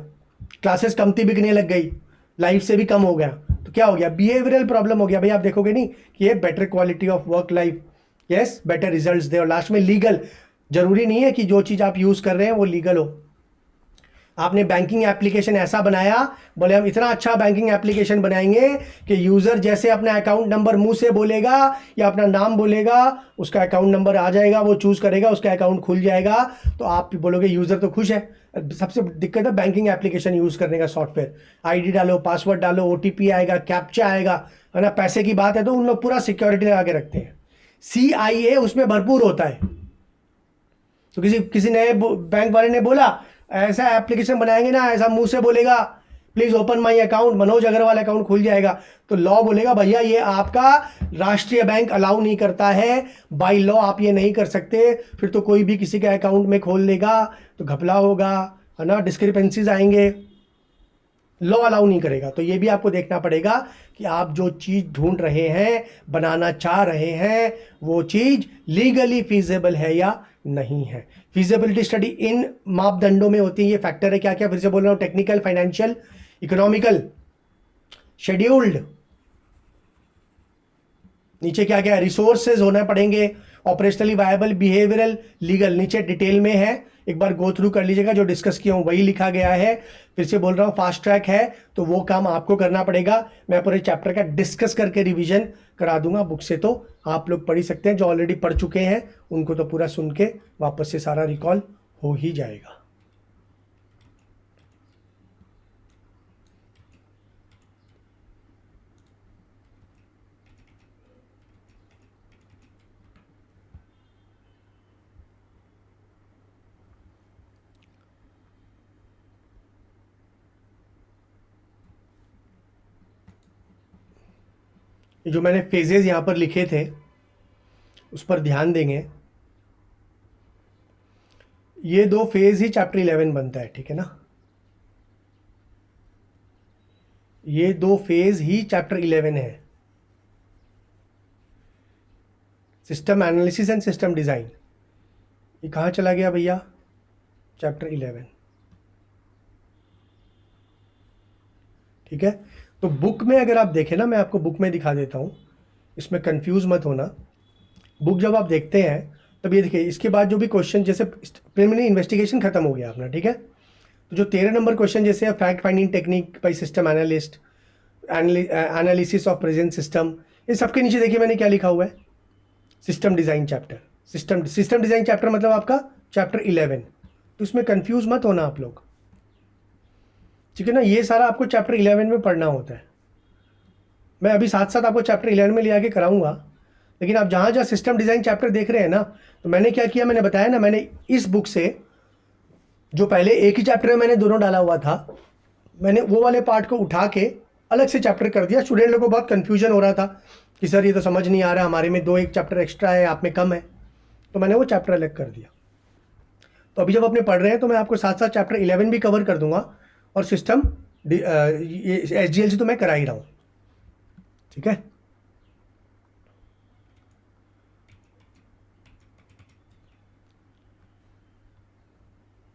क्लासेस कमती बिकने लग गई, लाइफ से भी कम हो गया, तो क्या हो गया? बिहेवियरल प्रॉब्लम हो गया। भाई आप देखोगे नहीं कि ये better quality of work life, yes better results दे, और लास्ट में लीगल। जरूरी नहीं है कि जो चीज़ आप यूज़ कर रहे हैं वो लीगल हो। आपने बैंकिंग एप्लीकेशन ऐसा बनाया, बोले हम इतना अच्छा बैंकिंग एप्लीकेशन बनाएंगे कि यूज़र जैसे अपना अकाउंट नंबर मुंह से बोलेगा या अपना नाम बोलेगा, उसका अकाउंट नंबर आ जाएगा, वो चूज़ करेगा, उसका अकाउंट खुल जाएगा, तो आप बोलोगे यूज़र तो खुश है। सबसे दिक्कत है बैंकिंग एप्लीकेशन यूज़ करने का, सॉफ्टवेयर ID डालो, पासवर्ड डालो, OTP आएगा, कैप्चा आएगा, है ना। पैसे की बात है तो उन लोग पूरा सिक्योरिटी लगा के रखते हैं, CIA उसमें भरपूर होता है। तो किसी नए बैंक वाले ने बोला ऐसा एप्लीकेशन बनाएंगे ना, ऐसा मुंह से बोलेगा please open my account, Manoj Agarwal account खुल जाएगा, तो लॉ बोलेगा भैया ये आपका राष्ट्रीय बैंक अलाउ नहीं करता है, बाय लॉ आप ये नहीं कर सकते। फिर तो कोई भी किसी के अकाउंट में खोल लेगा तो घपला होगा, है ना, डिस्क्रिपेंसीज आएंगे, लॉ अलाउ नहीं करेगा। तो ये भी आपको देखना पड़ेगा कि आप जो चीज़ ढूंढ रहे हैं, बनाना चाह रहे हैं, वो चीज़ लीगली फीजेबल है या नहीं है। फीजिबिलिटी स्टडी इन मापदंडों में होती है, ये फैक्टर है क्या क्या, फिर से बोल रहा हूँ, टेक्निकल, फाइनेंशियल, इकोनॉमिकल, शेड्यूल्ड, नीचे क्या क्या रिसोर्सेज होना पड़ेंगे, ऑपरेशनली वायबल, बिहेवियरल, लीगल, नीचे डिटेल में है, एक बार गो थ्रू कर लीजिएगा, जो डिस्कस किया हूँ वही लिखा गया है। फिर से बोल रहा हूँ, फास्ट ट्रैक है तो वो काम आपको करना पड़ेगा। मैं पूरे चैप्टर का डिस्कस करके रिवीजन करा दूंगा बुक से, तो आप लोग पढ़ ही सकते हैं। जो ऑलरेडी पढ़ चुके हैं उनको तो पूरा सुन के वापस से सारा रिकॉल हो ही जाएगा। जो मैंने फेजेस यहाँ पर लिखे थे उस पर ध्यान देंगे। ये 2 फेज ही चैप्टर 11 बनता है, ठीक है ना। ये 2 फेज ही चैप्टर 11 है, system analysis and system design. ये कहाँ चला गया भैया, चैप्टर 11, ठीक है। तो बुक में अगर आप देखें ना, मैं आपको बुक में दिखा देता हूँ, इसमें कंफ्यूज मत होना। बुक जब आप देखते हैं तब ये देखिए, इसके बाद जो भी क्वेश्चन, जैसे प्रिलिमिनरी इन्वेस्टिगेशन खत्म हो गया अपना, ठीक है। तो जो 13 नंबर क्वेश्चन जैसे fact finding technique by system analyst, analysis of present system, ये सबके नीचे देखिए मैंने क्या लिखा हुआ है, system design chapter. System design chapter मतलब आपका चैप्टर 11। तो इसमें कंफ्यूज मत होना आप लोग, ठीक है ना। ये सारा आपको चैप्टर 11 में पढ़ना होता है। मैं अभी साथ साथ आपको चैप्टर 11 में ले आके कराऊंगा, लेकिन आप जहाँ जहाँ सिस्टम डिज़ाइन चैप्टर देख रहे हैं ना, तो मैंने क्या किया, मैंने बताया ना, मैंने इस बुक से जो पहले एक ही चैप्टर में मैंने दोनों डाला हुआ था, मैंने वो वाले पार्ट को उठा के अलग से चैप्टर कर दिया। स्टूडेंट लोगों को बहुत कन्फ्यूजन हो रहा था कि सर ये तो समझ नहीं आ रहा, हमारे में 2 एक चैप्टर एक्स्ट्रा है, आप में कम है, तो मैंने वो चैप्टर अलग कर दिया। तो अभी जब अपने पढ़ रहे हैं तो मैं आपको साथ साथ चैप्टर 11 भी कवर कर दूंगा, और सिस्टम SGLC तो मैं करा ही रहा हूँ, ठीक है।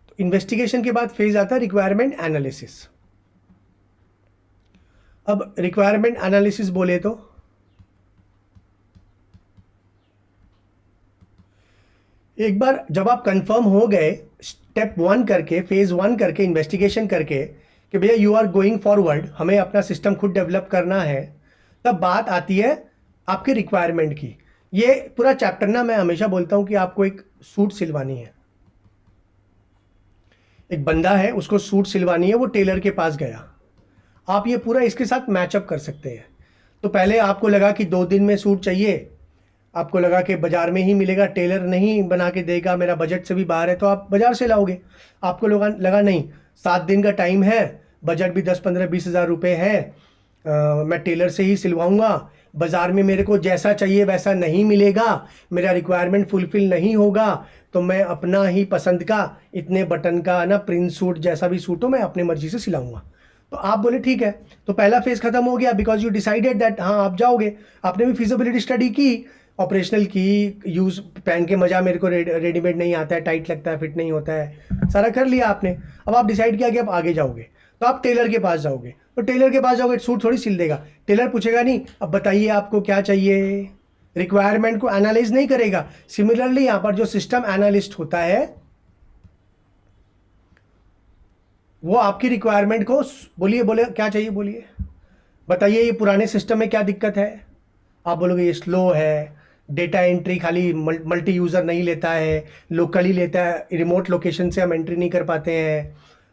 तो इन्वेस्टिगेशन के बाद फेज आता है रिक्वायरमेंट एनालिसिस। अब रिक्वायरमेंट एनालिसिस बोले तो एक बार जब आप कंफर्म हो गए स्टेप 1 करके, फेज 1 करके, इन्वेस्टिगेशन करके कि भैया यू आर गोइंग फॉरवर्ड, हमें अपना सिस्टम खुद डेवलप करना है, तब बात आती है आपके रिक्वायरमेंट की। ये पूरा चैप्टर ना, मैं हमेशा बोलता हूं कि आपको एक सूट सिलवानी है। एक बंदा है, उसको सूट सिलवानी है, वो टेलर के पास गया, आप ये पूरा इसके साथ मैचअप कर सकते हैं। तो पहले आपको लगा कि 2 दिन में सूट चाहिए, आपको लगा कि बाज़ार में ही मिलेगा, टेलर नहीं बना के देगा, मेरा बजट से भी बाहर है, तो आप बाज़ार से लाओगे। आपको लगा नहीं, 7 दिन का टाइम है, बजट भी 10-15-20 हज़ार रुपये है, मैं टेलर से ही सिलवाऊंगा, बाज़ार में मेरे को जैसा चाहिए वैसा नहीं मिलेगा, मेरा रिक्वायरमेंट फुलफिल नहीं होगा, तो मैं अपना ही पसंद का इतने बटन का ना प्रिंट सूट, जैसा भी सूट हो मैं अपनी मर्जी से सिलाऊंगा। तो आप बोले ठीक है, तो पहला फेज खत्म हो गया, बिकॉज यू डिसाइडेड दैट हाँ आप जाओगे। आपने भी फिजिबिलिटी स्टडी की, ऑपरेशनल की, यूज़ पहन के मज़ा, मेरे को रेडीमेड नहीं आता है, टाइट लगता है, फिट नहीं होता है, सारा कर लिया आपने। अब आप डिसाइड किया कि आप आगे जाओगे, तो आप टेलर के पास जाओगे। तो टेलर के पास जाओगे, सूट थोड़ी सिल देगा, टेलर पूछेगा नहीं अब बताइए आपको क्या चाहिए, रिक्वायरमेंट को एनालाइज नहीं करेगा। सिमिलरली यहाँ पर जो सिस्टम एनालिस्ट होता है वो आपकी रिक्वायरमेंट को बोले क्या चाहिए, बोलिए बताइए, ये पुराने सिस्टम में क्या दिक्कत है। आप बोलोगे ये स्लो है, डेटा एंट्री खाली मल्टी यूज़र नहीं लेता है, लोकली लेता है, रिमोट लोकेशन से हम एंट्री नहीं कर पाते हैं,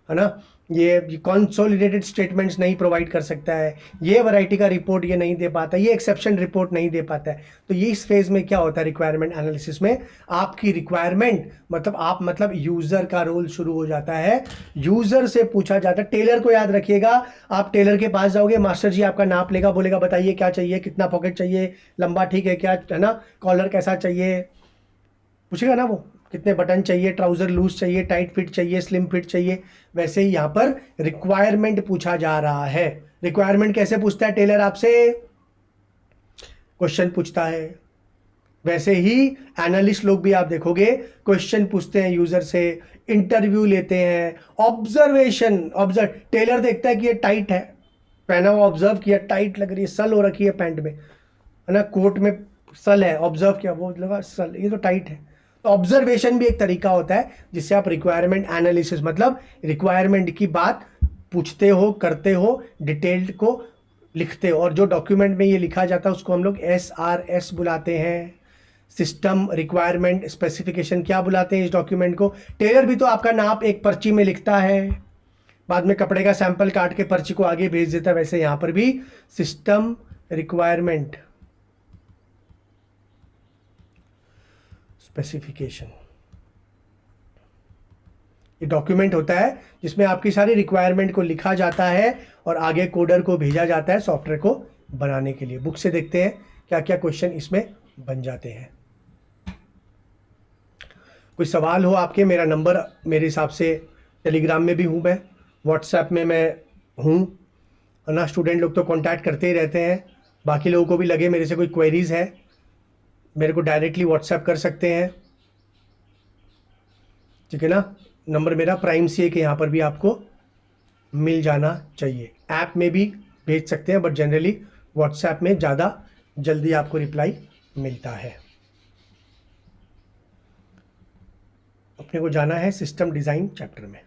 है ना, ये कंसोलिडेटेड स्टेटमेंट्स नहीं प्रोवाइड कर सकता है, ये वैरायटी का रिपोर्ट ये नहीं दे पाता, ये एक्सेप्शन रिपोर्ट नहीं दे पाता है। तो ये इस फेज में क्या होता है रिक्वायरमेंट एनालिसिस में, आपकी रिक्वायरमेंट मतलब यूज़र का रोल शुरू हो जाता है, यूज़र से पूछा जाता है। टेलर को याद रखिएगा, आप टेलर के पास जाओगे, मास्टर जी आपका नाप लेगा, बोलेगा बताइए क्या चाहिए, कितना पॉकेट चाहिए, लंबा ठीक है क्या, है ना, कॉलर कैसा चाहिए, पूछेगा ना वो, कितने बटन चाहिए, ट्राउज़र लूज चाहिए, टाइट फिट चाहिए, स्लिम फिट चाहिए। वैसे ही यहाँ पर रिक्वायरमेंट पूछा जा रहा है। रिक्वायरमेंट कैसे पूछता है टेलर आपसे, क्वेश्चन पूछता है। वैसे ही एनालिस्ट लोग भी आप देखोगे क्वेश्चन पूछते हैं यूजर से, इंटरव्यू लेते हैं, ऑब्जर्व, टेलर देखता है कि ये टाइट है, पहना हुआ ऑब्जर्व किया, टाइट लग रही है, सल हो रखी है पैंट में, है ना, कोट में सल है, ऑब्जर्व किया, वो लगा सल, ये तो टाइट है। तो ऑब्जर्वेशन भी एक तरीका होता है जिससे आप रिक्वायरमेंट एनालिसिस, मतलब रिक्वायरमेंट की बात पूछते हो, करते हो, डिटेल्ड को लिखते हो, और जो डॉक्यूमेंट में ये लिखा जाता है उसको हम लोग SRS बुलाते हैं, सिस्टम रिक्वायरमेंट स्पेसिफिकेशन। क्या बुलाते हैं इस डॉक्यूमेंट को? टेलर भी तो आपका नाप एक पर्ची में लिखता है, बाद में कपड़े का सैंपल काट के पर्ची को आगे भेज देता है, वैसे यहां पर भी सिस्टम रिक्वायरमेंट स्पेसिफिकेशन, ये डॉक्यूमेंट होता है जिसमें आपकी सारी रिक्वायरमेंट को लिखा जाता है और आगे कोडर को भेजा जाता है सॉफ्टवेयर को बनाने के लिए। बुक से देखते हैं क्या क्या क्वेश्चन इसमें बन जाते हैं। कोई सवाल हो आपके, मेरा नंबर मेरे हिसाब से टेलीग्राम में भी हूँ मैं, व्हाट्सएप में मैं हूँ, है ना। स्टूडेंट लोग तो कांटेक्ट करते ही रहते हैं, बाकी लोगों को भी लगे मेरे से कोई क्वेरीज है, मेरे को डायरेक्टली व्हाट्सएप कर सकते हैं, ठीक है ना। नंबर मेरा प्राइम सी है कि यहाँ पर भी आपको मिल जाना चाहिए। ऐप में भी भेज सकते हैं, बट जनरली व्हाट्सएप में ज़्यादा जल्दी आपको रिप्लाई मिलता है। अपने को जाना है सिस्टम डिज़ाइन चैप्टर में।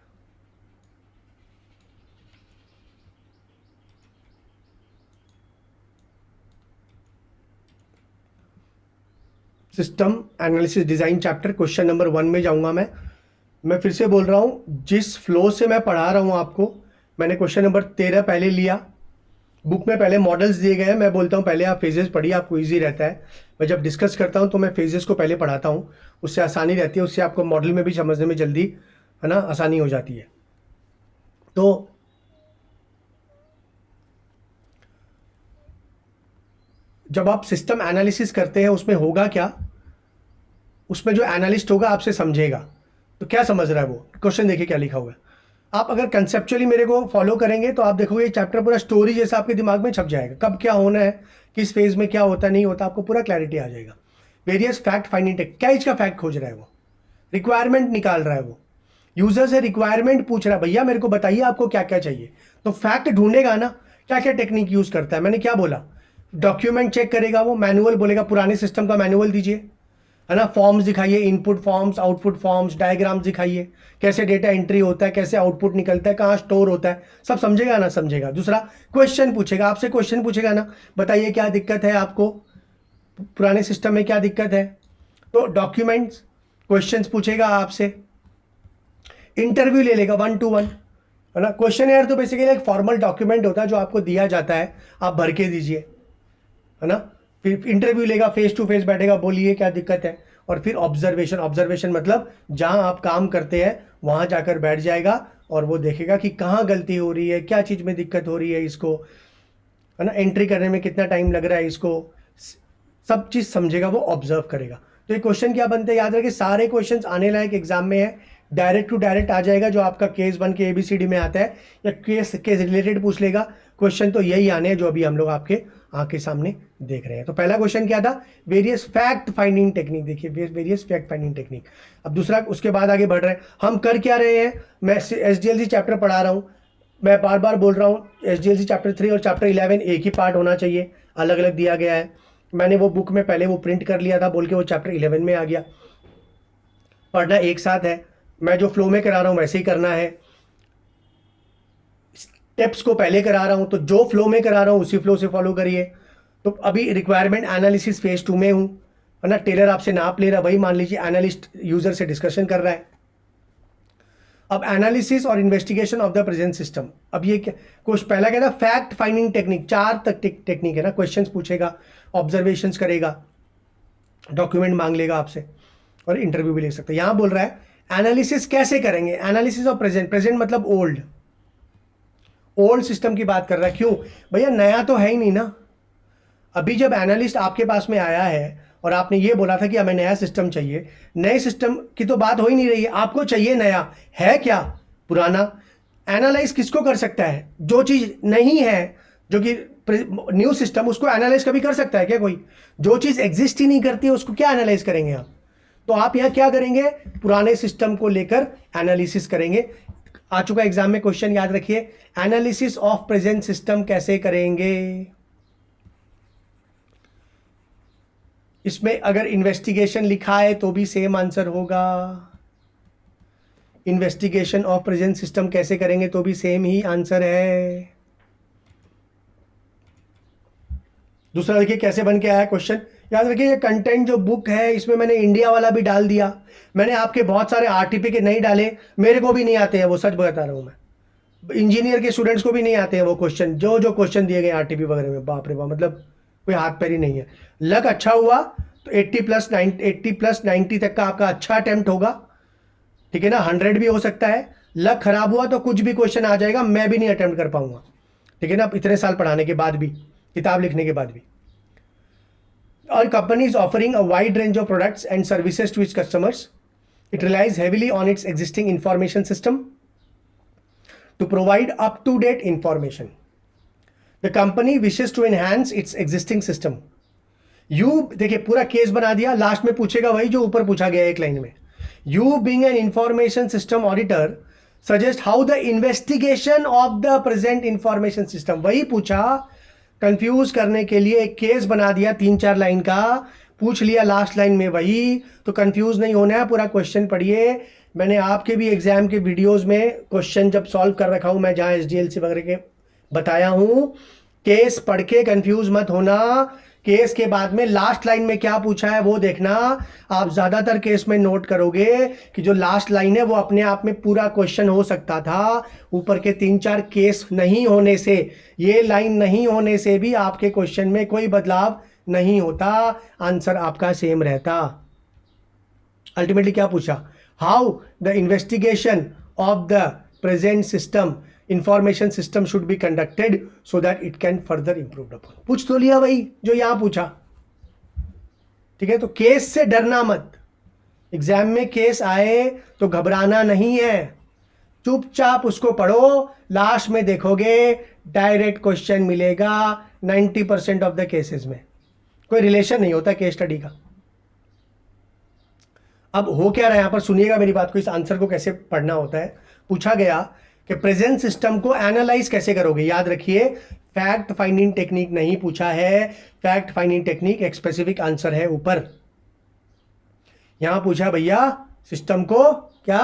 System analysis design chapter, question number 1 में जाऊंगा मैं फिर से बोल रहा हूँ, जिस फ्लो से मैं पढ़ा रहा हूँ आपको, मैंने क्वेश्चन नंबर 13 पहले लिया, बुक में पहले मॉडल्स दिए गए हैं, मैं बोलता हूँ पहले आप फेजेस पढ़िए, आपको इजी रहता है। मैं जब डिस्कस करता हूँ तो मैं फेजेस को पहले पढ़ाता हूँ, उससे आसानी रहती है, उससे आपको मॉडल में भी समझने में जल्दी, है ना, आसानी हो जाती है। तो जब आप सिस्टम एनालिसिस करते हैं उसमें होगा क्या, उसमें जो एनालिस्ट होगा आपसे समझेगा, तो क्या समझ रहा है वो, क्वेश्चन देखिए क्या लिखा हुआ है। आप अगर कंसेप्चुअली मेरे को फॉलो करेंगे तो आप देखोगे चैप्टर पूरा स्टोरी जैसा आपके दिमाग में छप जाएगा, कब क्या होना है, किस फेज में क्या होता नहीं होता, आपको पूरा क्लैरिटी आ जाएगा। वेरियस फैक्ट फाइंडिंग टेक्निक, क्या इसका फैक्ट खोज रहा है वो, रिक्वायरमेंट निकाल रहा है वो, यूजर से रिक्वायरमेंट पूछ रहा है, भैया मेरे को बताइए आपको क्या क्या चाहिए, तो फैक्ट ढूंढेगा ना, क्या क्या टेक्निक यूज करता है। मैंने क्या बोला, डॉक्यूमेंट चेक करेगा वो, मैनुअल बोलेगा पुराने सिस्टम का मैनुअल दीजिए, है ना, फॉर्म्स दिखाइए, input forms, output forms, diagrams दिखाइए, कैसे डेटा एंट्री होता है, कैसे आउटपुट निकलता है, कहाँ स्टोर होता है, सब समझेगा ना, समझेगा। दूसरा क्वेश्चन पूछेगा आपसे, क्वेश्चन पूछेगा ना, बताइए क्या दिक्कत है आपको, पुराने सिस्टम में क्या दिक्कत है, तो डॉक्यूमेंट्स, क्वेश्चंस पूछेगा आपसे, इंटरव्यू ले लेगा 1 to 1, है ना। क्वेश्चन यार तो बेसिकली एक फॉर्मल डॉक्यूमेंट होता है जो आपको दिया जाता है, आप भर के दीजिए, है ना। फिर इंटरव्यू लेगा, फेस टू फेस बैठेगा, बोलिए क्या दिक्कत है, और फिर ऑब्जर्वेशन, ऑब्जर्वेशन मतलब जहां आप काम करते हैं वहां जाकर बैठ जाएगा और वो देखेगा कि कहाँ गलती हो रही है, क्या चीज़ में दिक्कत हो रही है इसको, है ना, एंट्री करने में कितना टाइम लग रहा है इसको, सब चीज़ समझेगा, वो ऑब्जर्व करेगा। तो ये क्वेश्चन क्या बनते हैं, याद रखिए सारे क्वेश्चंस आने लायक एग्जाम में है, डायरेक्ट टू डायरेक्ट आ जाएगा, जो आपका केस 1 के ABCD में आता है, या केस रिलेटेड पूछ लेगा क्वेश्चन, तो यही आने हैं जो अभी हम लोग आपके आंख के सामने देख रहे हैं। तो पहला क्वेश्चन क्या था, वेरियस फैक्ट फाइंडिंग टेक्निक, देखिए वेरियस फैक्ट फाइंडिंग टेक्निक। अब दूसरा, उसके बाद आगे बढ़ रहे हैं, हम कर क्या रहे हैं, मैं SDLC चैप्टर पढ़ा रहा हूँ, मैं बार बार बोल रहा हूँ SDLC चैप्टर 3 और चैप्टर 11 एक ही पार्ट होना चाहिए, अलग अलग दिया गया है। मैंने वो बुक में पहले वो प्रिंट कर लिया था, बोल के वो चैप्टर 11 में आ गया, पढ़ना एक साथ है, मैं जो फ्लो में करा रहा हूँ वैसे ही करना है, स्टेप्स को पहले करा रहा हूं, तो जो फ्लो में करा रहा हूं उसी फ्लो से फॉलो करिए। तो अभी रिक्वायरमेंट एनालिसिस फेज 2 में हूं, है ना, टेलर आपसे नाप ले रहा, वही मान लीजिए एनालिस्ट यूजर से डिस्कशन कर रहा है। अब एनालिसिस और investigation of the present system, अब ये क्या कुछ पहला क्या था, फैक्ट फाइंडिंग टेक्निक, 4 तक टेक्निक है ना, क्वेश्चंस पूछेगा, ऑब्जर्वेशंस करेगा, डॉक्यूमेंट मांग लेगा आपसे, और इंटरव्यू भी ले सकते हैं। यहां बोल रहा है एनालिसिस कैसे करेंगे, एनालिसिस ऑफ प्रेजेंट, प्रेजेंट मतलब ओल्ड सिस्टम की बात कर रहा है। क्यों भैया, नया तो है ही नहीं ना। अभी जब एनालिस्ट आपके पास में आया है और आपने ये बोला था कि हमें नया सिस्टम चाहिए, नए सिस्टम की तो बात हो ही नहीं रही है, आपको चाहिए नया, है क्या पुराना। एनालाइज किसको कर सकता है, जो चीज नहीं है, जो कि न्यू सिस्टम, उसको एनालाइज कभी कर सकता है क्या कोई, जो चीज एग्जिस्ट ही नहीं करती है उसको क्या एनालाइज करेंगे आप। तो आप यहां क्या करेंगे, पुराने सिस्टम को लेकर एनालिसिस करेंगे। आ चुका एग्जाम में क्वेश्चन, याद रखिए, एनालिसिस ऑफ प्रेजेंट सिस्टम कैसे करेंगे। इसमें अगर इन्वेस्टिगेशन लिखा है तो भी सेम आंसर होगा। इन्वेस्टिगेशन ऑफ प्रेजेंट सिस्टम कैसे करेंगे तो भी सेम ही आंसर है। दूसरा देखिए कैसे बन के आया क्वेश्चन। याद रखिए ये कंटेंट जो बुक है इसमें मैंने इंडिया वाला भी डाल दिया। मैंने आपके बहुत सारे आरटीपी के नहीं डाले, मेरे को भी नहीं आते हैं वो, सच बता रहा हूं मैं। इंजीनियर के स्टूडेंट्स को भी नहीं आते हैं वो क्वेश्चन, जो जो क्वेश्चन दिए गए आरटीपी वगैरह में, बाप रे बाप, मतलब कोई हाथ पैर ही नहीं है। लक अच्छा हुआ तो 80+90 तक का आपका अच्छा अटेम्प्ट होगा, ठीक है ना। 100 भी हो सकता है। लक खराब हुआ तो कुछ भी क्वेश्चन आ जाएगा, मैं भी नहीं अटेम्प्ट कर पाऊंगा, ठीक है ना, इतने साल पढ़ाने के बाद भी, किताब लिखने के बाद भी। Our company is offering a wide range of products and services to its customers. It relies heavily on its existing information system to provide up-to-date information. The company wishes to enhance its existing system. You देखिए पूरा case बना दिया, last में पूछेगा वही जो ऊपर पूछा गया एक लाइन में। You being an information system auditor suggest how the investigation of the present information system, वही पूछा, कंफ्यूज करने के लिए एक केस बना दिया 3-4 लाइन का, पूछ लिया लास्ट लाइन में वही, तो कंफ्यूज नहीं होना है। पूरा क्वेश्चन पढ़िए। मैंने आपके भी एग्जाम के वीडियोस में क्वेश्चन जब सॉल्व कर रखा हूं मैं, जहां एसडीएलसी वगैरह के बताया हूं। केस पढ़ के कंफ्यूज मत होना। केस के बाद में लास्ट लाइन में क्या पूछा है वो देखना। आप ज़्यादातर केस में नोट करोगे कि जो लास्ट लाइन है वो अपने आप में पूरा क्वेश्चन हो सकता था। ऊपर के 3-4 केस नहीं होने से, ये लाइन नहीं होने से भी आपके क्वेश्चन में कोई बदलाव नहीं होता, आंसर आपका सेम रहता। अल्टीमेटली क्या पूछा, how the investigation of the present system information system should be conducted so that it can further improve upon. पूछ तो लिया वही जो यहां पूछा, ठीक है। तो केस से डरना मत, एग्जाम में केस आए तो घबराना नहीं है, चुपचाप उसको पढ़ो। लास्ट में देखोगे डायरेक्ट क्वेश्चन मिलेगा 90% ऑफ द केसेस में, कोई रिलेशन नहीं होता केस स्टडी का। अब हो क्या रहा है यहां पर, सुनिएगा मेरी बात को, इस आंसर को कैसे पढ़ना होता है। पूछा गया कि प्रेजेंट सिस्टम को एनालाइज कैसे करोगे। याद रखिए फैक्ट फाइंडिंग टेक्निक नहीं पूछा है, फैक्ट फाइंडिंग टेक्निक एक स्पेसिफिक आंसर है ऊपर। यहां पूछा भैया सिस्टम को क्या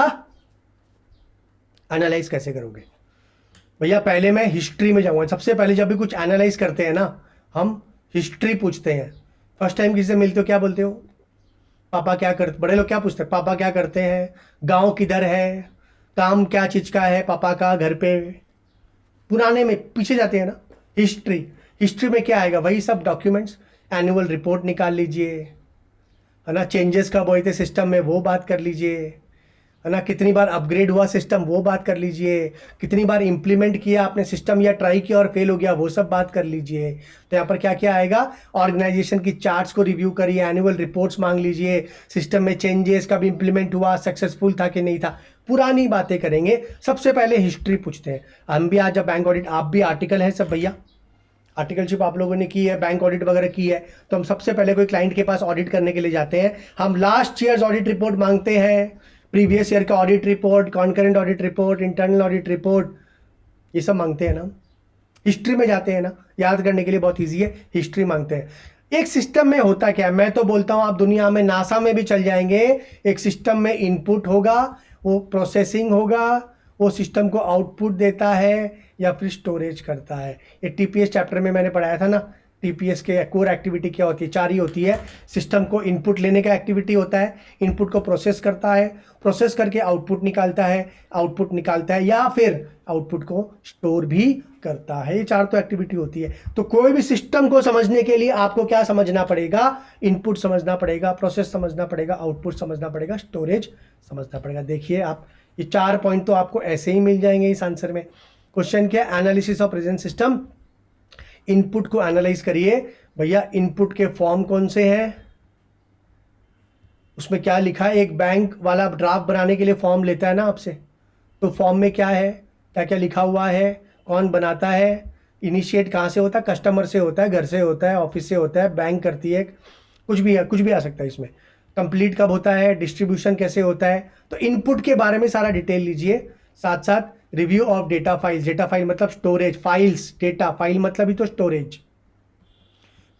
एनालाइज कैसे करोगे। भैया पहले मैं हिस्ट्री में जाऊंगा। सबसे पहले जब भी कुछ एनालाइज करते हैं ना, हम हिस्ट्री पूछते हैं। फर्स्ट टाइम किसी से मिलते हो क्या बोलते हो, पापा क्या करते, बड़े लोग क्या पूछते हैं, पापा क्या करते हैं, गांव किधर है, काम क्या चीज का है पापा का घर पे। पुराने में पीछे जाते हैं ना, हिस्ट्री। हिस्ट्री में क्या आएगा, वही सब डॉक्यूमेंट्स। एनुअल रिपोर्ट निकाल लीजिए, है ना, चेंजेस कब हुए थे सिस्टम में वो बात कर लीजिए, है ना, कितनी बार अपग्रेड हुआ सिस्टम वो बात कर लीजिए, कितनी बार इंप्लीमेंट किया आपने सिस्टम या ट्राई किया और फेल हो गया वो सब बात कर लीजिए। तो यहाँ पर क्या क्या आएगा, ऑर्गेनाइजेशन की चार्ट्स को रिव्यू करिए, एनुअल रिपोर्ट्स मांग लीजिए, सिस्टम में चेंजेस कब इंप्लीमेंट हुआ, सक्सेसफुल था कि नहीं था, पुरानी बातें करेंगे। सबसे पहले हिस्ट्री पूछते हैं। हम भी आज जब बैंक ऑडिट, आप भी आर्टिकल है सब भैया, आर्टिकलशिप आप लोगों ने की है, बैंक ऑडिट वगैरह की है, तो हम सबसे पहले कोई क्लाइंट के पास ऑडिट करने के लिए जाते हैं, हम लास्ट ईयर्स ऑडिट रिपोर्ट मांगते हैं, प्रीवियस ईयर का audit report, concurrent audit report, internal audit report, ये सब मांगते हैं ना। हिस्ट्री में जाते हैं ना, याद करने के लिए बहुत ईजी है, हिस्ट्री मांगते हैं। एक सिस्टम में होता क्या है, मैं तो बोलता हूं आप दुनिया में नासा में भी चल जाएंगे, एक सिस्टम में इनपुट होगा, वो प्रोसेसिंग होगा, वो सिस्टम को आउटपुट देता है या फिर स्टोरेज करता है। ये टीपीएस चैप्टर में मैंने पढ़ाया था ना, टीपीएस के कोर एक्टिविटी क्या होती है, 4 ही होती है। सिस्टम को इनपुट लेने का एक्टिविटी होता है, इनपुट को प्रोसेस करता है, प्रोसेस करके आउटपुट निकालता है, आउटपुट निकालता है या फिर आउटपुट को स्टोर भी करता है। ये 4 तो एक्टिविटी होती है। तो कोई भी सिस्टम को समझने के लिए आपको क्या समझना पड़ेगा, इनपुट समझना पड़ेगा, प्रोसेस समझना पड़ेगा, आउटपुट समझना पड़ेगा, स्टोरेज समझना पड़ेगा। देखिए आप ये 4 पॉइंट तो आपको ऐसे ही मिल जाएंगे इस आंसर में। क्वेश्चन क्या है, analysis of present system, input को एनालाइज करिए। भैया इनपुट के फॉर्म कौन से हैं, उसमें क्या लिखा है, एक बैंक वाला ड्राफ्ट बनाने के लिए फॉर्म लेता है ना आपसे, तो फॉर्म में क्या है, क्या क्या लिखा हुआ है, कौन बनाता है, इनिशिएट कहाँ से होता है, कस्टमर से होता है, घर से होता है, ऑफिस से होता है, बैंक करती है, कुछ भी है, कुछ भी आ सकता है इसमें। कंप्लीट कब होता है, डिस्ट्रीब्यूशन कैसे होता है, तो इनपुट के बारे में सारा डिटेल लीजिए। साथ साथ review of data files, data file मतलब स्टोरेज, फाइल्स डेटा फाइल मतलब ही तो स्टोरेज।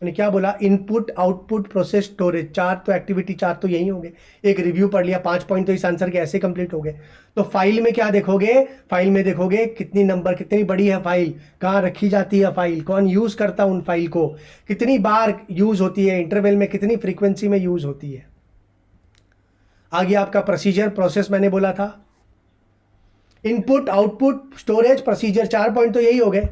मैंने क्या बोला, इनपुट आउटपुट प्रोसेस स्टोरेज, चार तो एक्टिविटी, चार तो यही हो गए। एक रिव्यू पढ़ लिया, 5 पॉइंट तो इस आंसर के ऐसे कंप्लीट हो गए। तो फाइल में क्या देखोगे, फाइल में देखोगे कितनी नंबर, कितनी बड़ी है फाइल, कहाँ रखी जाती है फाइल, कौन यूज करता उन फाइल को, कितनी बार यूज होती है, इंटरवल में कितनी फ्रीक्वेंसी में यूज होती है। आगे आपका प्रोसीजर, प्रोसेस मैंने बोला था, input output storage procedure, 4 point तो यही हो गए।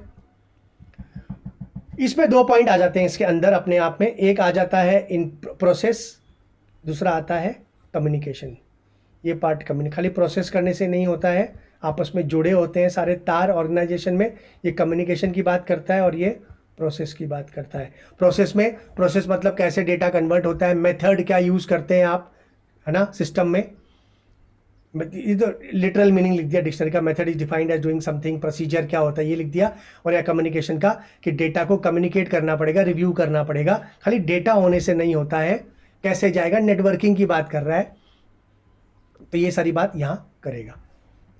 इसमें 2 पॉइंट आ जाते हैं इसके अंदर अपने आप में, एक आ जाता है इन प्रोसेस, दूसरा आता है कम्युनिकेशन। ये पार्ट खाली प्रोसेस करने से नहीं होता है, आपस में जुड़े होते हैं सारे तार ऑर्गेनाइजेशन में। ये कम्युनिकेशन की बात करता है और ये प्रोसेस की बात करता है। प्रोसेस मतलब कैसे डेटा कन्वर्ट होता है, मेथड क्या यूज़ करते हैं आप, है ना, सिस्टम में। ये तो लिटरल मीनिंग लिख दिया डिक्शनरी का, method is defined as doing something, procedure क्या होता है ये लिख दिया। और या कम्युनिकेशन का कि डेटा को कम्युनिकेट करना पड़ेगा, रिव्यू करना पड़ेगा, खाली डेटा होने से नहीं होता है, कैसे जाएगा, नेटवर्किंग की बात कर रहा है। तो ये सारी बात यहाँ करेगा।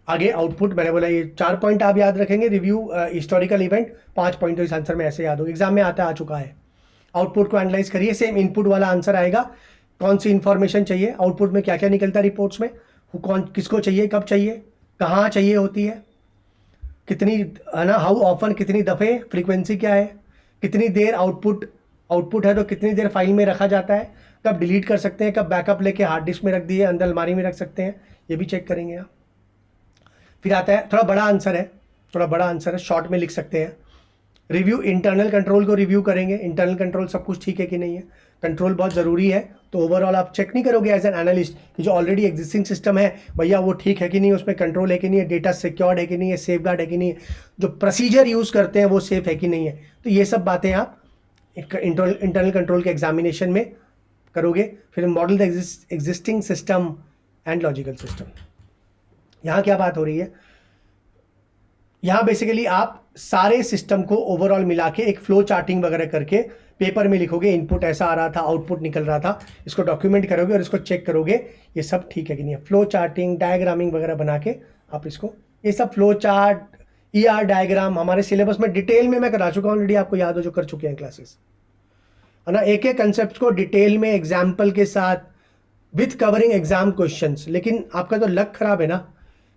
आगे आउटपुट, मैंने बोला ये 4 पॉइंट आप याद रखेंगे, रिव्यू, हिस्टोरिकल इवेंट, 5 पॉइंट तो इस आंसर में ऐसे याद हो, एग्जाम में आ चुका है। आउटपुट को एनालाइज करिए, सेम इनपुट वाला आंसर आएगा, कौन सी इंफॉर्मेशन चाहिए, आउटपुट में क्या क्या निकलता है रिपोर्ट्स में, कौन किसको चाहिए, कब चाहिए, कहाँ चाहिए होती है, कितनी, है ना, हाउ ऑफन, कितनी दफ़े, फ्रीक्वेंसी क्या है, कितनी देर आउटपुट है तो कितनी देर फाइल में रखा जाता है, कब डिलीट कर सकते हैं, कब बैकअप लेके हार्ड डिस्क में रख दिए, अंदर अलमारी में रख सकते हैं, ये भी चेक करेंगे आप। फिर आता है, थोड़ा बड़ा आंसर है, शॉर्ट में लिख सकते हैं। रिव्यू, इंटरनल कंट्रोल को रिव्यू करेंगे, इंटरनल कंट्रोल सब कुछ ठीक है कि नहीं है, कंट्रोल बहुत ज़रूरी है। तो ओवरऑल आप चेक नहीं करोगे एज एन एनालिस्ट कि जो ऑलरेडी एग्जिस्टिंग सिस्टम है भैया वो ठीक है कि नहीं, उसमें कंट्रोल है कि नहीं है, डेटा सिक्योर्ड है कि नहीं है, सेफगार्ड है कि नहीं है, जो प्रोसीजर यूज़ करते हैं वो सेफ है कि नहीं है। तो ये सब बातें आप इंटरनल कंट्रोल के एग्जामिनेशन में करोगे। फिर model the existing system and logical system. यहाँ क्या बात हो रही है, यहाँ बेसिकली आप सारे सिस्टम को ओवरऑल मिला के एक फ्लो चार्टिंग वगैरह करके पेपर में लिखोगे, इनपुट ऐसा आ रहा था, आउटपुट निकल रहा था, इसको डॉक्यूमेंट करोगे और इसको चेक करोगे ये सब ठीक है कि नहीं है। फ्लो चार्टिंग, डायग्रामिंग वगैरह बना के आप इसको, ये सब फ्लो चार्ट, ER डायग्राम हमारे सिलेबस में डिटेल में मैं करा चुका हूँ ऑलरेडी, आपको याद हो जो कर चुके हैं क्लासेस, है ना। एक एक कंसेप्ट को डिटेल में एग्जाम्पल के साथ विथ कवरिंग एग्जाम क्वेश्चंस। लेकिन आपका तो लक खराब है ना,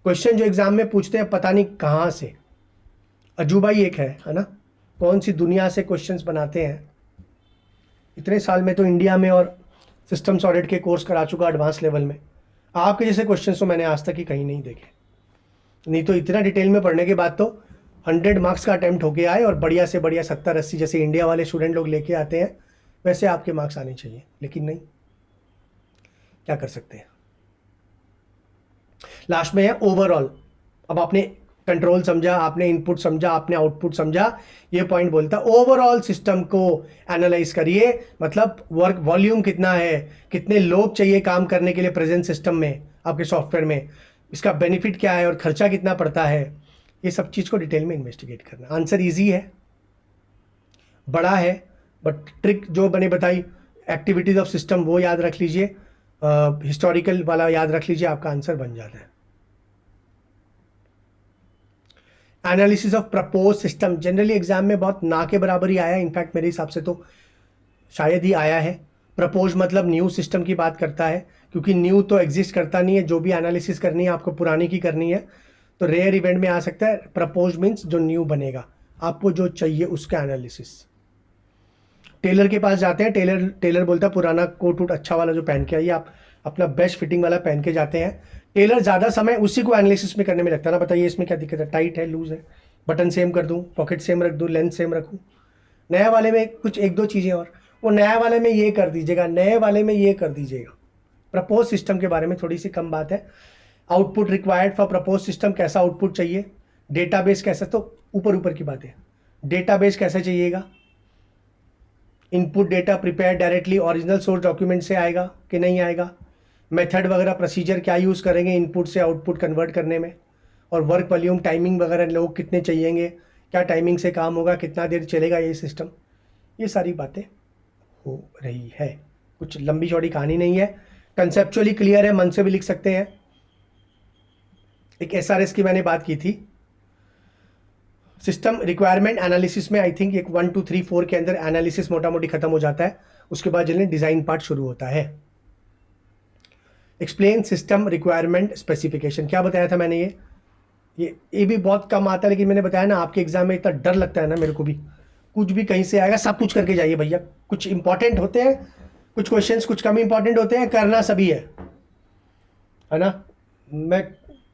क्वेश्चन जो एग्जाम में पूछते हैं पता नहीं कहाँ से, अजूबा ही एक है ना, कौन सी दुनिया से क्वेश्चंस बनाते हैं। इतने साल में तो इंडिया में और सिस्टम्स ऑडिट के कोर्स करा चुका एडवांस लेवल में, आपके जैसे क्वेश्चंस तो मैंने आज तक ही कहीं नहीं देखे। नहीं तो इतना डिटेल में पढ़ने के बाद तो 100 मार्क्स का अटैम्प्ट होके आए और बढ़िया से बढ़िया 70-80 जैसे इंडिया वाले स्टूडेंट लोग लेके आते हैं वैसे आपके मार्क्स आने चाहिए, लेकिन नहीं, क्या कर सकते हैं। लास्ट में है ओवरऑल। अब आपने कंट्रोल समझा, आपने इनपुट समझा, आपने आउटपुट समझा, ये पॉइंट बोलता ओवरऑल सिस्टम को एनालाइज करिए, मतलब वर्क वॉल्यूम कितना है, कितने लोग चाहिए काम करने के लिए प्रेजेंट सिस्टम में, आपके सॉफ्टवेयर में, इसका बेनिफिट क्या है और खर्चा कितना पड़ता है, ये सब चीज़ को डिटेल में इन्वेस्टिगेट करना। आंसर ईजी है, बड़ा है, बट ट्रिक जो मैंने बताई, एक्टिविटीज ऑफ सिस्टम वो याद रख लीजिए, हिस्टोरिकल वाला याद रख लीजिए, आपका आंसर बन जाता है। Analysis of propose system generally exam में बहुत ना के बराबर ही आया है, इनफैक्ट मेरे हिसाब से तो शायद ही आया है। प्रपोज मतलब न्यू सिस्टम की बात करता है, क्योंकि न्यू तो एग्जिस्ट करता नहीं है, जो भी एनालिसिस करनी है आपको पुरानी की करनी है, तो रेयर इवेंट में आ सकता है। प्रपोज मीन्स जो न्यू बनेगा, आपको जो चाहिए उसका एनालिसिस। टेलर के पास जाते हैं, टेलर बोलता है पुराना कोट वूट अच्छा वाला जो पहन के आइए, आप अपना बेस्ट फिटिंग वाला पहन के जाते हैं। टेलर ज़्यादा समय उसी को एनालिसिस में करने में लगता है ना, बताइए इसमें क्या दिक्कत है, टाइट है, लूज है, बटन सेम कर दूँ, पॉकेट सेम रख दूँ, लेंथ सेम रखूँ। नया वाले में कुछ 1-2 चीज़ें और, वो नया वाले में ये कर दीजिएगा, नए वाले में ये कर दीजिएगा। प्रपोज सिस्टम के बारे में थोड़ी सी कम बात है। Output required for propose system, कैसा आउटपुट चाहिए, डेटाबेस कैसा, तो ऊपर की बात है, डेटाबेस कैसे चाहिएगा, input data prepare directly original source document से आएगा कि नहीं आएगा, मेथड वगैरह प्रोसीजर क्या यूज़ करेंगे इनपुट से आउटपुट कन्वर्ट करने में, और वर्क वॉल्यूम, टाइमिंग वगैरह लोग कितने चाहिएंगे, क्या टाइमिंग से काम होगा, कितना देर चलेगा ये सिस्टम, ये सारी बातें हो रही है। कुछ लंबी चौड़ी कहानी नहीं है, कंसेप्चुअली क्लियर है, मन से भी लिख सकते हैं। एक SRS की मैंने बात की थी, सिस्टम रिक्वायरमेंट एनालिसिस में आई थिंक एक 1 2 3 4 के अंदर एनालिसिस मोटा मोटी खत्म हो जाता है, उसके बाद जल्दी डिज़ाइन पार्ट शुरू होता है। एक्सप्लेन सिस्टम रिक्वायरमेंट स्पेसिफिकेशन, क्या बताया था मैंने? ये भी बहुत कम आता है, लेकिन मैंने बताया ना आपके एग्जाम में इतना डर लगता है ना मेरे को भी, कुछ भी कहीं से आएगा सब कुछ करके जाइए भैया। कुछ इंपॉर्टेंट होते हैं कुछ क्वेश्चंस, कुछ कम इंपॉर्टेंट होते हैं, करना सभी है ना। मैं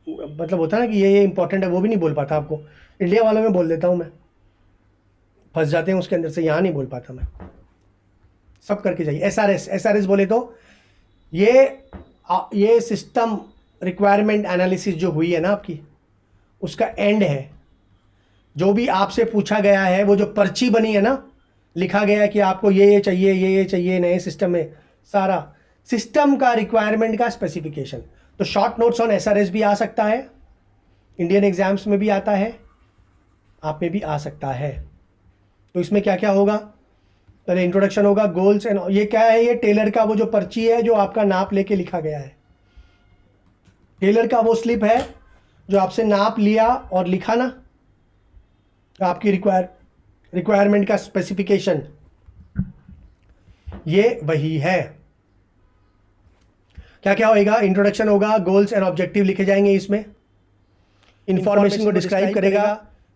मतलब होता है ना कि ये इंपॉर्टेंट है, वो भी नहीं बोल पाता आपको। इंडिया वालों में बोल देता हूँ मैं, फंस जाते हैं उसके अंदर से, यहाँ नहीं बोल पाता मैं। सब करके जाइए। एसआरएस बोले तो ये सिस्टम रिक्वायरमेंट एनालिसिस जो हुई है ना आपकी, उसका एंड है। जो भी आपसे पूछा गया है, वो जो पर्ची बनी है ना, लिखा गया है कि आपको ये चाहिए, ये चाहिए नए सिस्टम में, सारा सिस्टम का रिक्वायरमेंट का स्पेसिफिकेशन। तो शॉर्ट नोट्स ऑन एसआरएस भी आ सकता है, इंडियन एग्जाम्स में भी आता है, आप में भी आ सकता है। तो इसमें क्या क्या होगा? पहले इंट्रोडक्शन होगा, गोल्स एंड ये क्या है? ये टेलर का वो जो पर्ची है जो आपका नाप लेके लिखा गया है। टेलर का वो स्लिप है जो आपसे नाप लिया और लिखा ना आपकी रिक्वायरमेंट का स्पेसिफिकेशन, ये वही है। क्या क्या होएगा? इंट्रोडक्शन होगा, गोल्स एंड ऑब्जेक्टिव लिखे जाएंगे इसमें, इंफॉर्मेशन को डिस्क्राइब करेगा,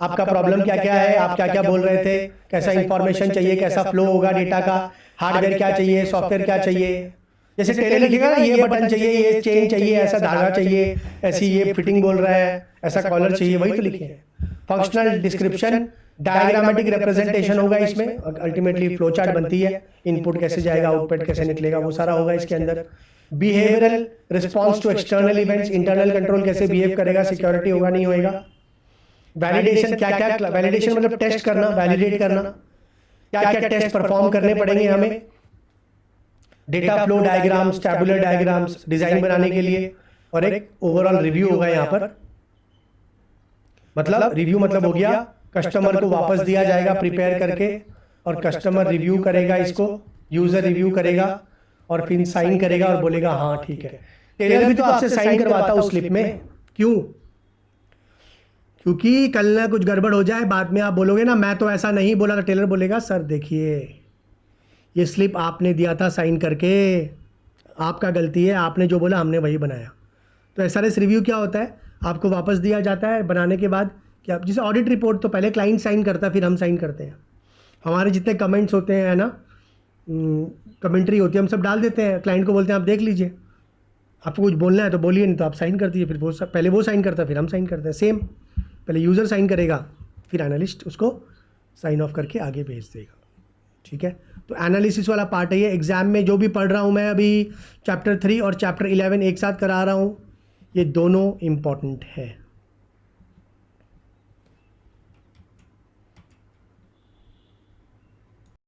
आपका प्रॉब्लम क्या क्या है, आप क्या क्या बोल रहे थे, कैसा इंफॉर्मेशन चाहिए, कैसा फ्लो होगा डेटा का, हार्डवेयर क्या चाहिए, सॉफ्टवेयर क्या चाहिए। जैसे टेलर लिखेगा ना, ये बटन चाहिए, ये चेन चाहिए, ऐसा धागा चाहिए, ऐसी ये फिटिंग बोल रहा है, ऐसा कॉलर चाहिए, वही तो लिखे हैं। फंक्शनल डिस्क्रिप्शन, डायग्रामेटिक रिप्रेजेंटेशन होगा इसमें, अल्टीमेटली फ्लो चार्ट बनती है, इनपुट कैसे जाएगा, आउटपुट कैसे निकलेगा, वो सारा होगा इसके अंदर। Behavioural response to external events, internal control कैसे बिहेव करेगा, सिक्योरिटी होगा नहीं होएगा। वैलिडेशन, क्या क्या वैलिडेशन मतलब टेस्ट करना, वैलिडेट करना, क्या क्या टेस्ट परफॉर्म करने पड़ेंगे हमें। Data flow diagrams, tabular diagrams design बनाने के लिए, और एक ओवरऑल रिव्यू होगा यहाँ पर। मतलब रिव्यू मतलब हो गया कस्टमर को वापस दिया जाएगा प्रिपेयर करके, और कस्टमर रिव्यू करेगा इसको, यूजर रिव्यू करेगा और फिर साइन करेगा और बोलेगा हाँ ठीक है। टेलर भी तो आपसे साइन करवाता उस स्लिप में, क्यों? क्योंकि कल ना कुछ गड़बड़ हो जाए, बाद में आप बोलोगे ना मैं तो ऐसा नहीं बोला था, टेलर बोलेगा सर देखिए ये स्लिप आपने दिया था साइन करके, आपका गलती है, आपने जो बोला हमने वही बनाया। तो एसआरएस रिव्यू क्या होता है? आपको वापस दिया जाता है बनाने के बाद, कि आप जैसे ऑडिट रिपोर्ट तो पहले क्लाइंट साइन करता है, फिर हम साइन करते हैं। हमारे जितने कमेंट्स होते हैं ना, कमेंट्री होती है, हम सब डाल देते हैं, क्लाइंट को बोलते हैं आप देख लीजिए, आपको कुछ बोलना है तो बोलिए, नहीं तो आप साइन कर दीजिए। फिर वो पहले वो साइन करता है, फिर हम साइन करते हैं। सेम, पहले यूज़र साइन करेगा, फिर एनालिस्ट उसको साइन ऑफ करके आगे भेज देगा। ठीक है, तो एनालिसिस वाला पार्ट है ये। एग्जाम में जो भी पढ़ रहा हूँ मैं अभी, चैप्टर 3 और चैप्टर 11 एक साथ करा रहा हूँ, ये दोनों इम्पॉर्टेंट है।